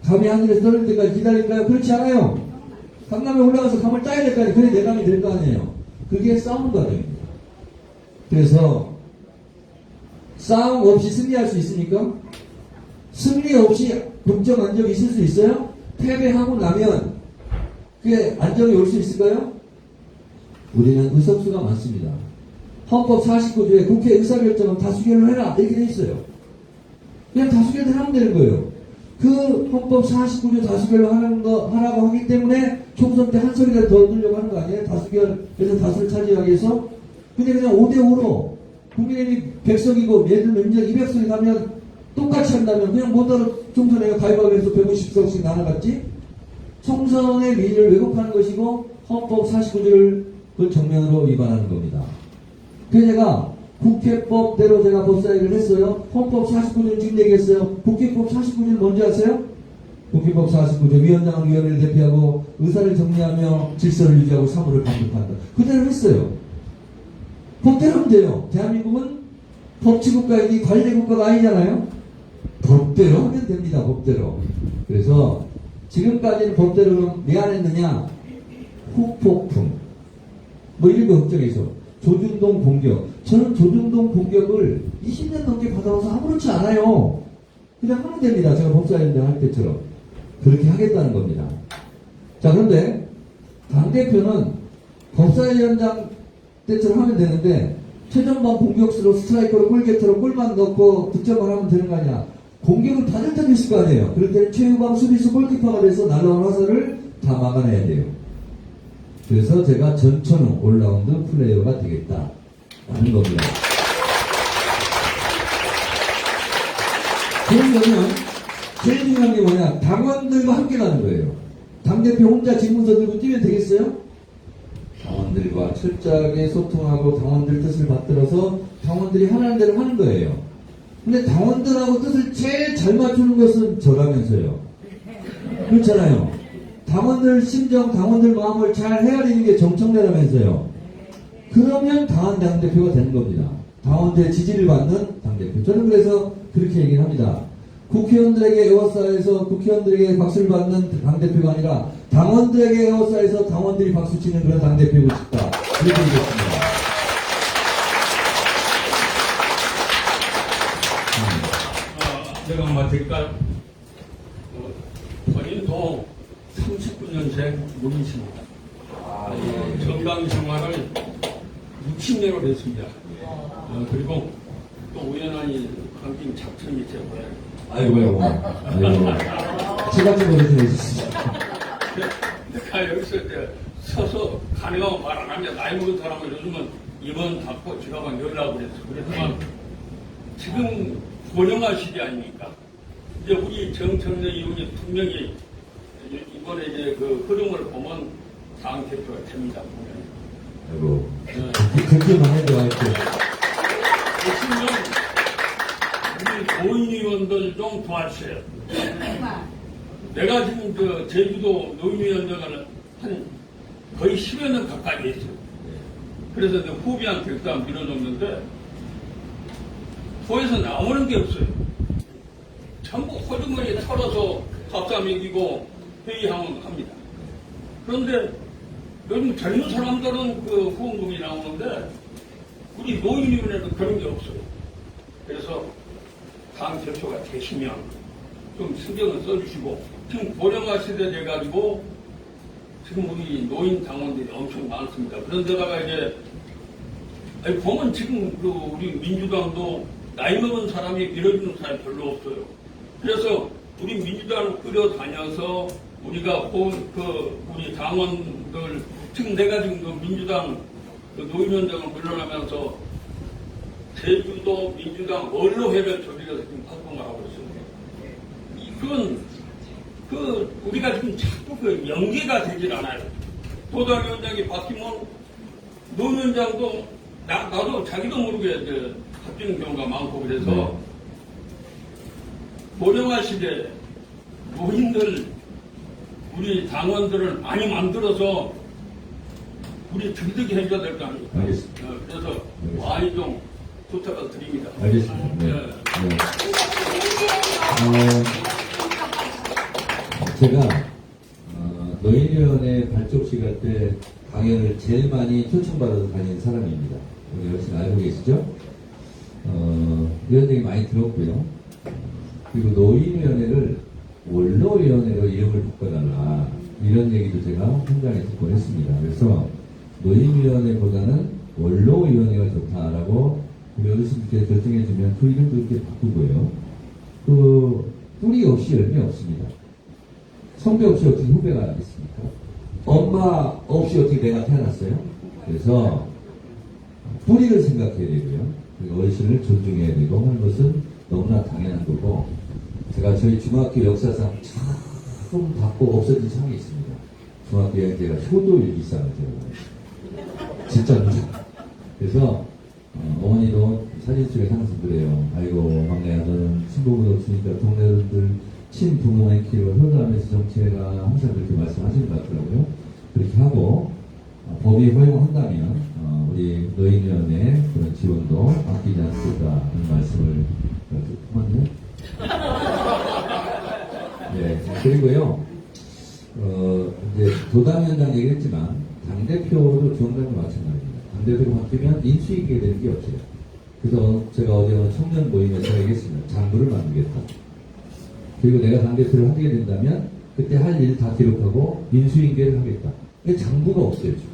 감이 하늘에서 떨어질 때까지 기다릴까요? 그렇지 않아요. 강남에 올라가서 감을 따야 될 거 아니에요. 그래 내감이 될 거 아니에요. 그게 싸우는 과정입니다. 그래서 싸움 없이 승리할 수 있습니까? 승리 없이 국정 안정이 있을 수 있어요? 패배하고 나면 그게 안정이 올 수 있을까요? 우리는 의석수가 많습니다. 헌법 49조에 국회 의사결정은 다수결로 해라 이렇게 돼 있어요. 그냥 다수결로 하면 되는 거예요. 그 헌법 49조 다수결로 하라고 하기 때문에 총선 때 한 소리라도 더 얻으려고 하는 거 아니에요? 다수결에서 다수를 차지하기 위해서. 근데 그냥 5대5로 국민의힘이 100석이고 예를 들면 200석이 가면 똑같이 한다면 그냥 뭐따로 총선에 가위바위보해서 150석씩 나눠갔지? 총선의 민의를 왜곡하는 것이고 헌법 49조를 그 정면으로 위반하는 겁니다. 그래서 제가 국회법대로 제가 법사위를 했어요. 헌법 49조를 지금 얘기했어요. 국회법 49조는 뭔지 아세요? 국회법 49조 위원장은 위원회를 대표하고 의사를 정리하며 질서를 유지하고 사무를 감독한다. 그대로 했어요. 법대로 하면 돼요. 대한민국은 법치국가이지 관리국가가 아니잖아요. 법대로 하면 됩니다. 법대로. 그래서 지금까지는 법대로 왜 안 했느냐? 후폭풍 뭐 이런 거 걱정해서 조중동 공격. 저는 조중동 공격을 20년 넘게 받아와서 아무렇지 않아요. 그냥 하면 됩니다. 제가 법사위원장 할 때처럼. 그렇게 하겠다는 겁니다. 자, 그런데 당대표는 법사위원장 때처럼 하면 되는데 최전방 공격수로 스트라이커로 골게터로 골만 넣고 득점을 하면 되는 거 아니야. 공격을 받을 때도 있을 거 아니에요. 그럴 때는 최후방 수비수 골키퍼가 돼서 날라온 화살을 다 막아내야 돼요. 그래서 제가 전천후 올라운드 플레이어가 되겠다 라는 겁니다. 그러면 제일 중요한 게 뭐냐? 당원들과 함께 가는 거예요. 당대표 혼자 집문서 들고 뛰면 되겠어요? 당원들 당원들과 철저하게 소통하고 당원들 뜻을 받들어서 당원들이 하라는 대로 하는 거예요. 근데 당원들하고 뜻을 제일 잘 맞추는 것은 저라면서요. 그렇잖아요. 당원들 심정, 당원들 마음을 잘 헤아리는 게 정청래라면서요. 그러면 당대표가 되는 겁니다. 당원들의 지지를 받는 당대표. 저는 그래서 그렇게 얘기를 합니다. 국회의원들에게 에워싸여서 국회의원들에게 박수를 받는 당대표가 아니라 당원들에게 에워싸여서 당원들이 박수 치는 그런 당대표고 싶다. 그렇게 얘기했습니다. 내가 맡을까? 본인도 39년생 무기십니다. 정당 생활을 60년을 했습니다. 그리고 또 우연히 강진 작전이 되고요. 아이고. 제가 좀 어디서 내주시죠. 내가 여기서 이제 서서 가능하면 말 안 합니다. 나이 먹은 사람은 요즘은 입원 닫고 제가 막 열라고 그랬어. 그렇지만 지금 고령화 시대 아닙니까? 이제 우리 정청래 의원이 분명히 이번에 이제 그 흐름을 보면 당 대표가 됩니다. 아이고. 그렇게만 해도 하여튼. 보시면 우리 노인위원들 좀 도와주세요. 내가 지금 그 제주도 노인위원장을 한 거의 10여 년 가까이 했어요. 그래서 내 후배한테 일단 밀어줬는데 도에서 나오는 게 없어요. 전부 허주머니 털어서 밥사 먹이고 회의하면 합니다. 그런데 요즘 젊은 사람들은 그 후원금이 나오는데 우리 노인위원회는 그런 게 없어요. 그래서 당 대표가 되시면 좀 신경을 써주시고 지금 고령화 시대 돼가지고 지금 우리 노인 당원들이 엄청 많습니다. 그런데다가 이제 보면 지금 그 우리 민주당도 나이 먹은 사람이 밀어주는 사람이 별로 없어요. 그래서 우리 민주당을 끌어다녀서 우리가 우리 당원들 지금 내가 지금 그 민주당 그 노인위원장을 물러나면서 제주도 민주당 원로회를 저기서 지금 활동을 하고 있습니다. 그건 우리가 지금 자꾸 그 연계가 되질 않아요. 도당위원장이 바뀌면 노위원장도 나도 자기도 모르게 이제 바뀌는 경우가 많고 그래서 고령화 시대 노인들 우리 당원들을 많이 만들어서 우리 득득이 해줘야 될 거 아닙니까? 알겠습니다. 그래서 많이 좀 부탁을 드립니다. 알겠습니다. 네. 네. 제가 노인위원회 발족 시간 때 강연을 제일 많이 초청받아서 다니는 사람입니다. 우리 역시 알고 계시죠? 이런 얘기 많이 들었고요. 그리고 노인위원회를 원로위원회로 이름을 바꿔달라 이런 얘기도 제가 현장에 듣곤 했습니다. 그래서 노인위원회보다는 원로위원회가 좋다라고 우리 어르신들께서 결정해주면 그 이름도 이렇게 바꾸고요. 그 뿌리 없이 열매 없습니다. 성대 없이 어떻게 후배가 있습니까? 엄마 없이 어떻게 내가 태어났어요? 그래서 뿌리를 생각해야 되고요. 그리고 어르신을 존중해야 되고 하는 것은 너무나 당연한 거고 제가 저희 중학교 역사상 참 받고 없어진 상이 있습니다. 중학교 2학년 때가 효도일기상을 제가 진짜입니다. 그래서 어머니도 사진 속에 항상 그래요. 아이고 막내야 너는 친구가 없으니까 동네 어른들 친부모의 키로 효도하면서 정치해라 항상 그렇게 말씀하시는 것 같더라고요. 그렇게 하고 법이 허용한다면 우리 노인위원회 그런 지원도 아끼지 않겠다 하는 말씀을 그만요. 네, 그리고요 이제 도당위원장 얘기했지만 당대표도 중앙당도 마찬가지입니다. 당대표가 바뀌면 인수위기가 되는 게 없어요. 그래서 제가 어제 청년 모임에서 얘기했습니다. 장부를 만들겠다. 그리고 내가 당대표를 하게 된다면 그때 할 일 다 기록하고 인수인계를 하겠다. 근데 장부가 없어요 지금.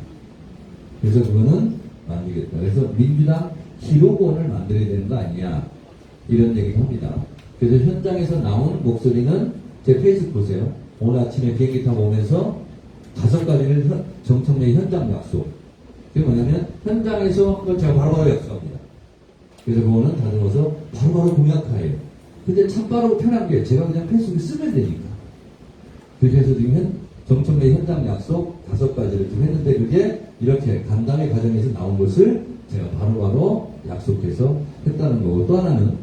그래서 그거는 만들겠다. 그래서 민주당 기록원을 만들어야 되는 거 아니냐 이런 얘기를 합니다. 그래서 현장에서 나온 목소리는 제 페이스북 보세요. 오늘 아침에 비행기 타고 오면서 5가지를 정청래 현장 약속. 그게 뭐냐면 현장에서 그걸 제가 바로바로 약속합니다. 그래서 그거는 다듬어서 바로바로 공약화해요. 근데 참 빠르고 편한 게 제가 그냥 페이스북에 쓰면 되니까. 그렇게 해서 지금 정청래 현장 약속 5가지를 좀 했는데 그게 이렇게 간담회 과정에서 나온 것을 제가 바로바로 약속해서 했다는 거고 또 하나는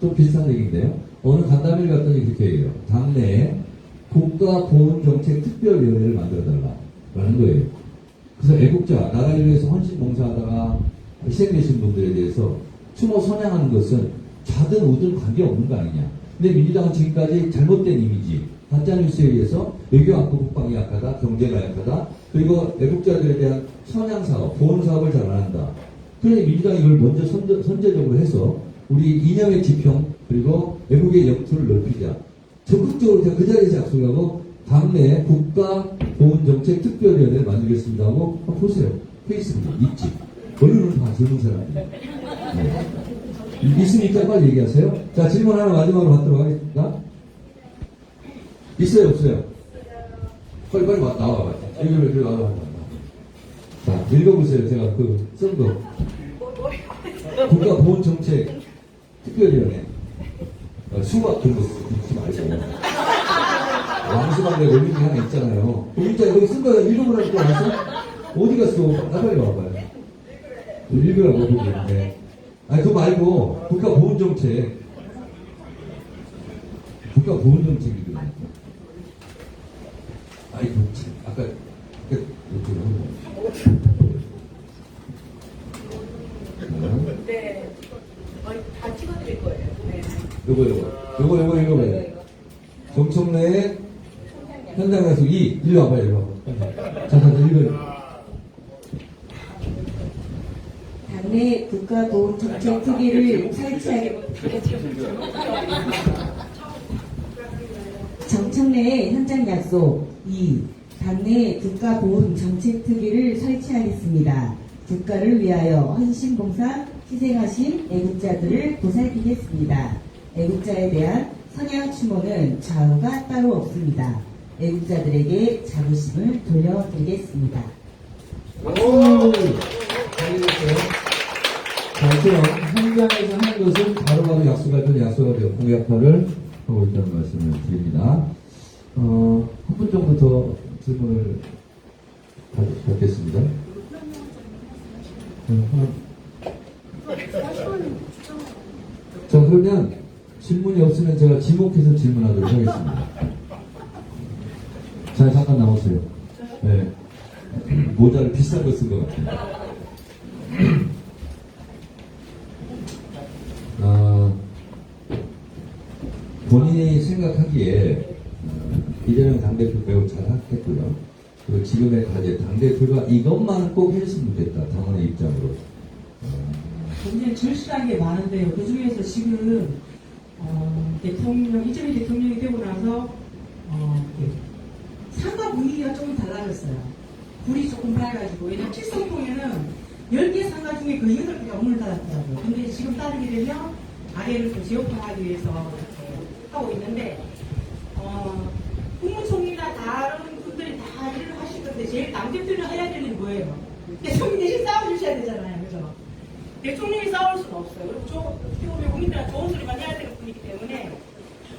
좀 비슷한 얘기인데요. 어느 간담회를 갔더니 그렇게 얘기해요. 당내에 국가보훈정책특별위원회를 만들어달라라는 거예요. 그래서 애국자, 나라를 위해서 헌신 봉사하다가 희생되신 분들에 대해서 추모 선양하는 것은 좌든 우든 관계없는 거 아니냐. 근데 민주당은 지금까지 잘못된 이미지, 가짜뉴스에 의해서 외교 악고 국방이 약하다, 경제가 약하다, 그리고 애국자들에 대한 선양사업, 보훈사업을 잘 안 한다. 그러니 민주당이 이걸 먼저 선제적으로 해서 우리 이념의 지평, 그리고 외국의 영토를 넓히자. 적극적으로 제가 그 자리에서 약속하고 당내에 국가보훈정책특별위원회를 만들겠습니다 하고 보세요. 페이스북 있지. 언론은 다 젊은 사람이에요. 네. 있으니까 빨리 얘기하세요. 자, 질문 하나 마지막으로 받도록 하겠습니다. 있어요, 없어요? 빨리 나와봐. 여기 나와봐. 자, 읽어보세요. 제가 쓴 거. 국가보훈정책 특별위원회. 수박 그런 거 읽지 말고. 왕수방대 올린 게 하나 있잖아요. 진짜 여기 쓴 거 읽어보라고 와서? 어디 갔어? 빨리 와봐요. 읽으라고 보는데. 아니, 그거 말고, 국가보훈정책. 국가보훈정책이거든요. 아이, 참, 아까, 네. 다 찍어드릴 거예요. 네. 요거. 정청래의 현장 약속 2. 일로 와봐요. 자, 읽어요. 당내 국가보훈정책특위를 정청래의 현장 약속 2. 당내 국가보훈정책특위를 설치하겠습니다. 국가를 위하여 헌신봉사 희생하신 애국자들을 보살피겠습니다. 애국자에 대한 선양 추모는 좌우가 따로 없습니다. 애국자들에게 자부심을 돌려드리겠습니다. 잘해주세요. 자, 이처럼 현장에서 하는 것은 바로바로 약속할 때 약속을 되어 공약화를 하고 있다는 말씀을 드립니다. 한 분 정도 더 질문을 받겠습니다. 자, 그러면 질문이 없으면 제가 지목해서 질문하도록 하겠습니다. 자, 잠깐 나오세요. 네. 모자를 비싼 거 쓴 것 같아요. 본인이 생각하기에 이재명 당대표 매우 잘했고요. 그리고 지금의 과제 당대표가 이것만 꼭 해줬으면 좋겠다. 당원의 입장으로. 굉장히 절실한 게 많은데요. 그 중에서 지금 이재명 대통령이 되고 나서 상가 분위기가 조금 달라졌어요. 불이 조금 밝아지고, 왜냐면 칠성동에는 10개 상가 중에 그 8개가 문을 닫았더라고요. 근데 지금 따르게 되면 가게를 좀 재오픈하기 위해서 이렇게 하고 있는데, 국무총리나 다른 분들이 다 일을 하실 건데, 제일 당대표는 해야 될 일이 뭐예요? 대통령 대신 싸워주셔야 되잖아요. 그죠? 대통령이 싸울 수는 없어요. 그리고 우리 국민들한테 좋은 소리만 해야 되는 분이기 때문에,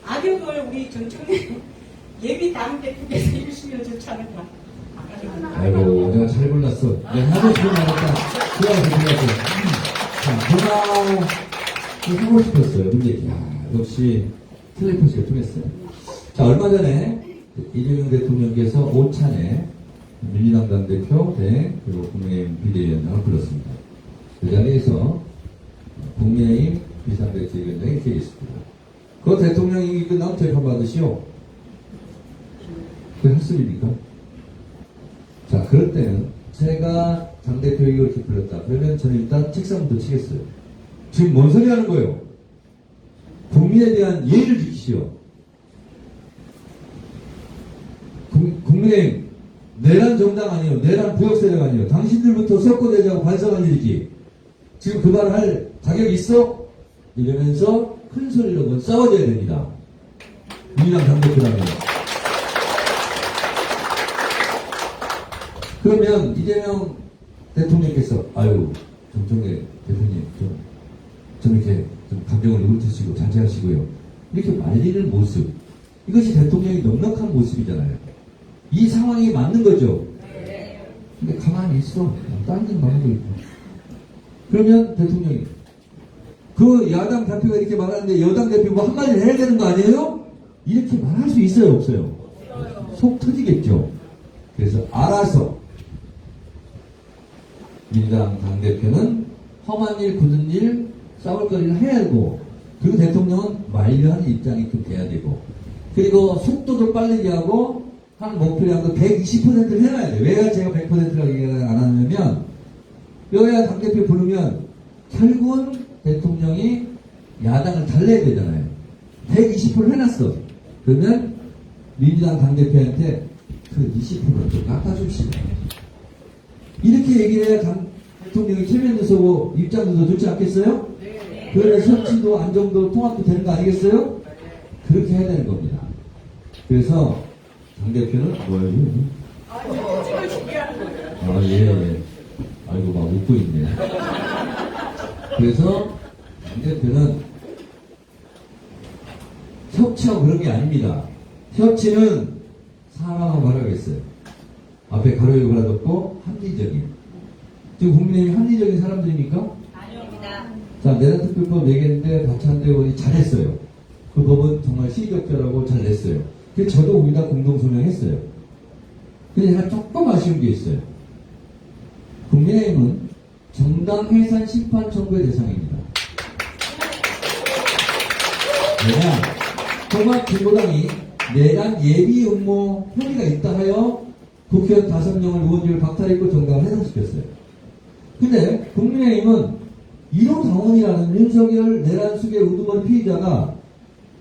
악역을 우리 정청래 예비 당대표께서 해주시면 좋지 않을까. 아이고, 내가 잘 골랐어. 내가 하고 싶은 말 했다. 좋아서 골랐어. 자, 제가 하고 싶었어요. 근데, 역시 텔레파시가 통했어요. 자, 얼마 전에 이재명 대통령께서 오찬에 민주당 당대표, 그리고 국민의힘 비대위원장을 불렀습니다. 그 자리에서 국민의힘 비상대책위원장이 계셨습니다. 그 대통령이 끝나면 재판 받으시오. 그게 헛소리입니까? 자, 그럴 때는 제가 당대표 이걸 이렇게 불렀다. 그러면 저는 일단 책상부터 치겠어요. 지금 뭔 소리 하는 거예요? 국민에 대한 예의를 지키시오. 국민의힘, 내란 정당 아니에요. 내란 부역세력 아니에요. 당신들부터 섞어내자고 반성한 일이지. 지금 그 말을 할 자격이 있어? 이러면서 큰 소리로 넌 싸워줘야 됩니다. 민주당 당대표라면. 그러면 이재명 대통령께서 정청래 대표님 좀 이렇게 좀 감정을 누그러뜨시고 자제하시고요. 이렇게 말리는 모습, 이것이 대통령이 넉넉한 모습이잖아요. 이 상황이 맞는 거죠. 근데 가만히 있어. 딴 일 말고 있고. 그러면 대통령이 그 야당 대표가 이렇게 말하는데 여당 대표가 한마디를 해야 되는 거 아니에요? 이렇게 말할 수 있어요, 없어요? 속 터지겠죠. 그래서 알아서 민주당 당대표는 험한 일, 굳은 일, 싸울 거리를 해야 되고, 그리고 대통령은 만류하는 입장이 좀 돼야 되고, 그리고 속도도 빠르게 하고, 한 목표량도 120%를 해놔야 돼요. 왜 제가 100%라고 얘기를 안 하냐면, 여야 당대표 부르면, 결국은 대통령이 야당을 달래야 되잖아요. 120%를 해놨어. 그러면 민주당 당대표한테 그 20%를 좀 깎아줍시다. 이렇게 얘기를 해야 대통령이 체면도 서고 입장도 더 좋지 않겠어요? 네. 그러면 협치도 안정도 통합도 되는 거 아니겠어요? 그렇게 해야 되는 겁니다. 그래서 당대표는 뭐예요? 지금 준비하는 거예요. 아, 예. 아이고, 막 웃고 있네. 그래서 당대표는 협치하고 그런 게 아닙니다. 협치는 사람하고 하라겠어요. 앞에 가로에 걸어뒀고 합리적인. 지금 국민의힘이 합리적인 사람들입니까? 아닙니다. 자, 내란특별법 4개인데 박찬대 의원이 잘했어요. 그 법은 정말 시의적절하고 잘 냈어요. 그래서 저도 우리 다 공동소명했어요. 근데 제가 조금 아쉬운 게 있어요. 국민의힘은 정당 해산 심판 청구의 대상입니다. 왜냐, 통합 진보당이 내란 예비 음모 혐의가 있다 하여 국회의원 5명을 의원직을 박탈했고 정당을 해산시켰어요. 근데 국민의힘은 1호 당원이라는 윤석열 내란 수계 우두머리 피의자가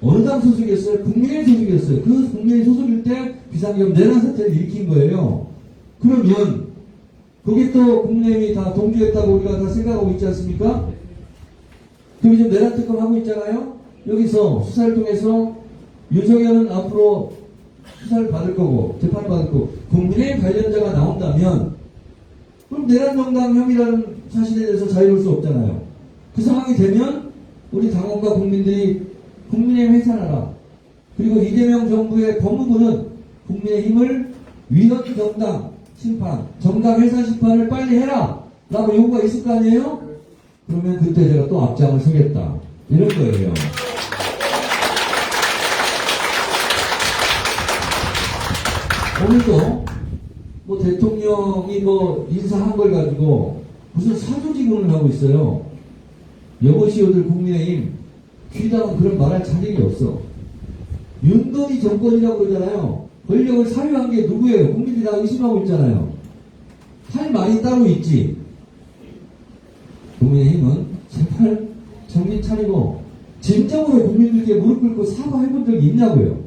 어느 당 소속이었어요? 국민의힘 소속이었어요. 그 국민의힘 소속일 때 비상계엄 내란 사태를 일으킨 거예요. 그러면 거기 또 국민의힘이 다 동조했다고 우리가 다 생각하고 있지 않습니까? 그럼 지금 내란 특검 하고 있잖아요. 여기서 수사를 통해서 윤석열은 앞으로 수사를 받을 거고 재판을 받을 거고 국민의힘 관련자가 나온다면 그럼 내란 정당 혐의라는 사실에 대해서 자유로울 수 없잖아요. 그 상황이 되면 우리 당원과 국민들이 국민의힘 해산하라. 그리고 이재명 정부의 법무부는 국민의힘을 위헌 정당 심판, 정당 해산 심판을 빨리 해라 라고 요구가 있을 거 아니에요? 그러면 그때 제가 또 앞장을 서겠다 이럴 거예요. 오늘도 뭐 대통령이 뭐 인사한 걸 가지고 무슨 사조직원을 하고 있어요. 여보시오들 국민의힘 귀당은 그런 말할 자격이 없어. 윤건희 정권이라고 그러잖아요. 권력을 사유한 게 누구예요? 국민들이 다 의심하고 있잖아요. 할 말이 따로 있지. 국민의힘은 제발 정신 차리고 진정으로 국민들께 무릎 꿇고 사과해본 적이 있냐고요.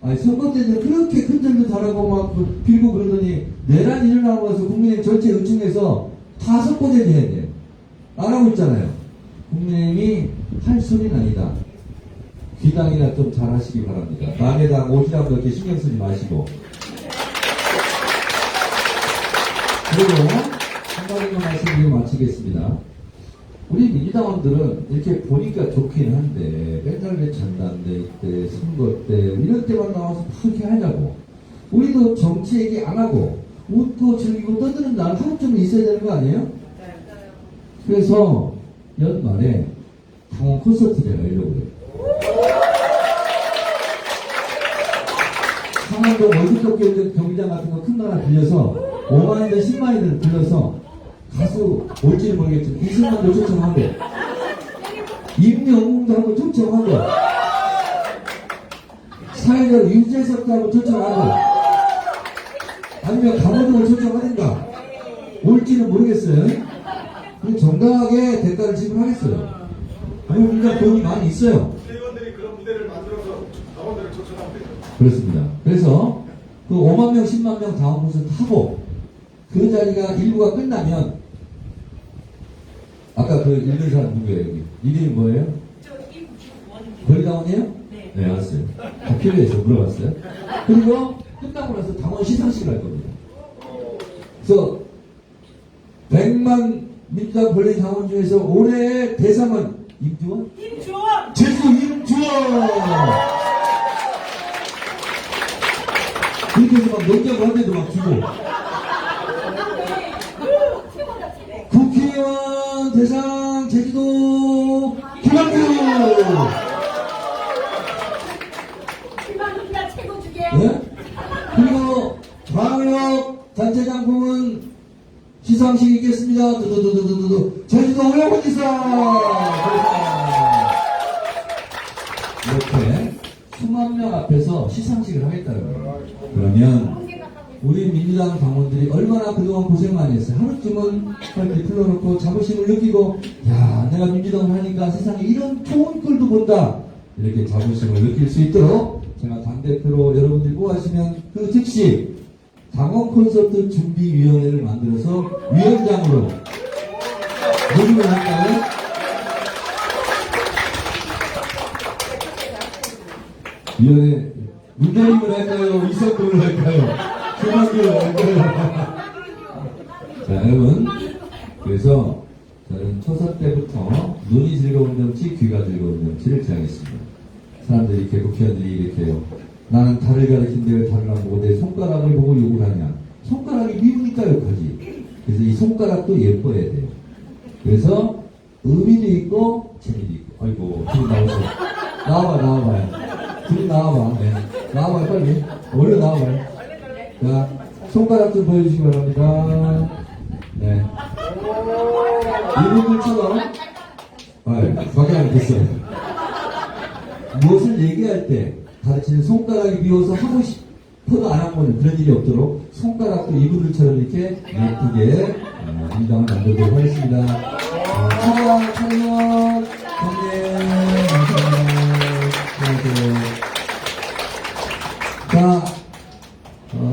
아니, 선거 때는 그렇게 큰절도 잘하고 막 빌고 그러더니 내란 일어나고 나서 국민의힘 전체 의총에서 5번째 해야 돼. 안 하고 있잖아요. 국민의힘이 할 소리는 아니다. 귀당이나 좀 잘하시기 바랍니다. 남의 당 오시라고 이렇게 신경 쓰지 마시고. 그리고 한 가지만 말씀드리고 마치겠습니다. 우리 민주당원들은 이렇게 보니까 좋긴 한데 맨날 왜 전당대회 때, 선거 때 이런 때만 나와서 그렇게 하냐고. 우리도 정치 얘기 안 하고 웃고 즐기고 떠드는 날 하루 좀 있어야 되는 거 아니에요? 그래서 연말에 당원 콘서트를 하려고 그래요. 상암동 월드컵 경기장 같은 거 큰 거 하나 빌려서 5만이든 10만이든 빌려서 가수 올지는 모르겠지만 이승만도 초청하고 임영웅도 한번 초청하고 사회적 유재석도 한번 초청하고 아니면 강호동을 초청하든가 올지는 모르겠어요. 정당하게 대가를 지불하겠어요. 아니 우리가 돈이 많이 있어요. 국회의원들이 그런 무대를 만들어서 당원들을 초청하면 되죠. 그렇습니다. 그래서 그 5만 명, 10만 명 당원 콘서트 하고 그 자리가 일부가 끝나면 아까 그 읽는 사람 누구예요? 여기? 이름이 뭐예요? 거리당원이에요? 네. 네, 알았어요. 다 필요해서 물어봤어요. 그리고 끝나고 나서 당원 시상식을 할 겁니다. 그래서 100만 민주당 권리 당원 중에서 올해의 대상은 임주원? 임주원! 제수 임주원! 그 이렇게 해서 막 논쟁을 하는데도 막 주고. 국회의원 대상 제주도 김학규! 희망입니다. 최고 주게. 네? 그리고 광역 단체장품은 시상식 있겠습니다. 두두두두두두. 제주도 우영훈지사! 이렇게 수만 명 앞에서 시상식을 하겠다는 거예요. 그러면 우리 민주당 당원들이 얼마나 그동안 고생 많이 했어요. 하루쯤은 이렇게 불러놓고 자부심을 느끼고, 야, 내가 민주당을 하니까 세상에 이런 좋은 꼴도 본다. 이렇게 자부심을 느낄 수 있도록 제가 당대표로 여러분들이 뽑아주시면 그 즉시 당원 콘서트 준비위원회를 만들어서 위원장으로 모집을 할까요? 위원회 문대림을 할까요? 이석동을 할까요? 조만규를 할까요? 자, 여러분, 그래서 저는 초사 때부터 눈이 즐거운 정치, 귀가 즐거운 정치를 지향했습니다. 사람들이 이렇게 국회의원들이 이렇게 해요. 나는 달을 가리킨데 왜 달을 안 보고 내 손가락을 보고 욕을 하냐. 손가락이 미우니까 욕하지. 그래서 이 손가락도 예뻐야 돼요. 그래서 의미도 있고 재미도 있고. 아이고, 둘이 나오세요. 나와봐요. 둘이 나와봐. 네. 나와봐요, 빨리. 얼른 나와봐요. 자, 손가락 좀 보여주시기 바랍니다. 네. 이분들처럼, 밖에 안 됐어요. 무엇을 얘기할 때 가르치는 손가락이 미워서 하고 싶어도 안 하고 그런 일이 없도록 손가락도 이분들처럼 이렇게 예쁘게 민당을 만들도록 하겠습니다. 차량, 차량, 자,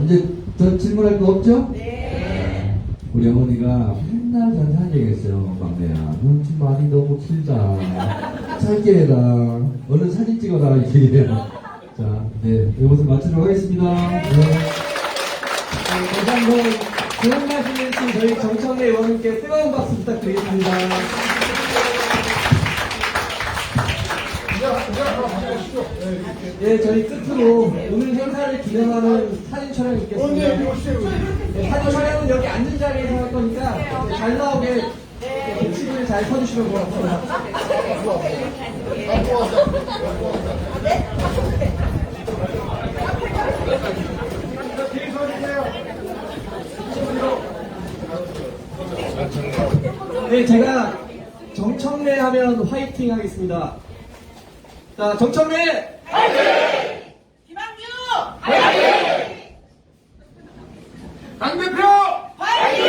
이제 더 질문할 거 없죠? 네. 우리 어머니가 맨날 저한테 한 얘기 했어요. 막내야, 넌 좀 말이 너무 길다. 짧게 해라. 얼른 사진 찍어라. 이렇게 얘기해요. 자, 네. 이것을 마치도록 하겠습니다. 네. 다시 한번 좋은 말씀 해주신 저희 정청래 의원님께 뜨거운 박수 부탁드리겠습니다. 네, 저희 끝으로 오늘 행사를 기념하는 사진 촬영이 있겠습니다. 네, 사진 촬영은 여기 앉은 자리에서 할 거니까 잘 나오게 배치를 잘 서주시면 고맙습니다. 네, 제가 정청래 하면 화이팅 하겠습니다. 자, 정청래! 화이팅! 김학규 화이팅! 당대표! 화이팅!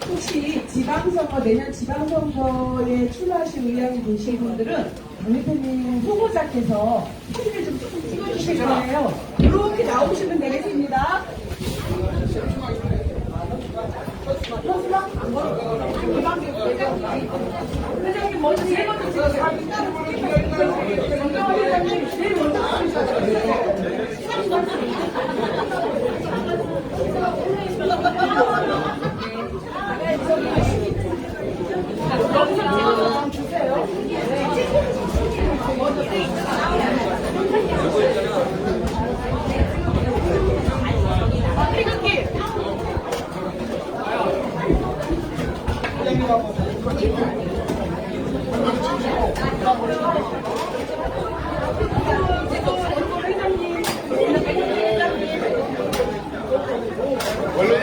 혹시 지방선거, 내년 지방선거에 출마하실 의향이 계신 분들은 당대표님 후보자께서 사진을 좀 조금 찍어주실 거예요. 이렇게 나오시면 되겠습니다. 회장님 먼저 제일 먼저 찍으세요. 정정화 회장님 제일 먼저 영상 주세요. 태극기. 원로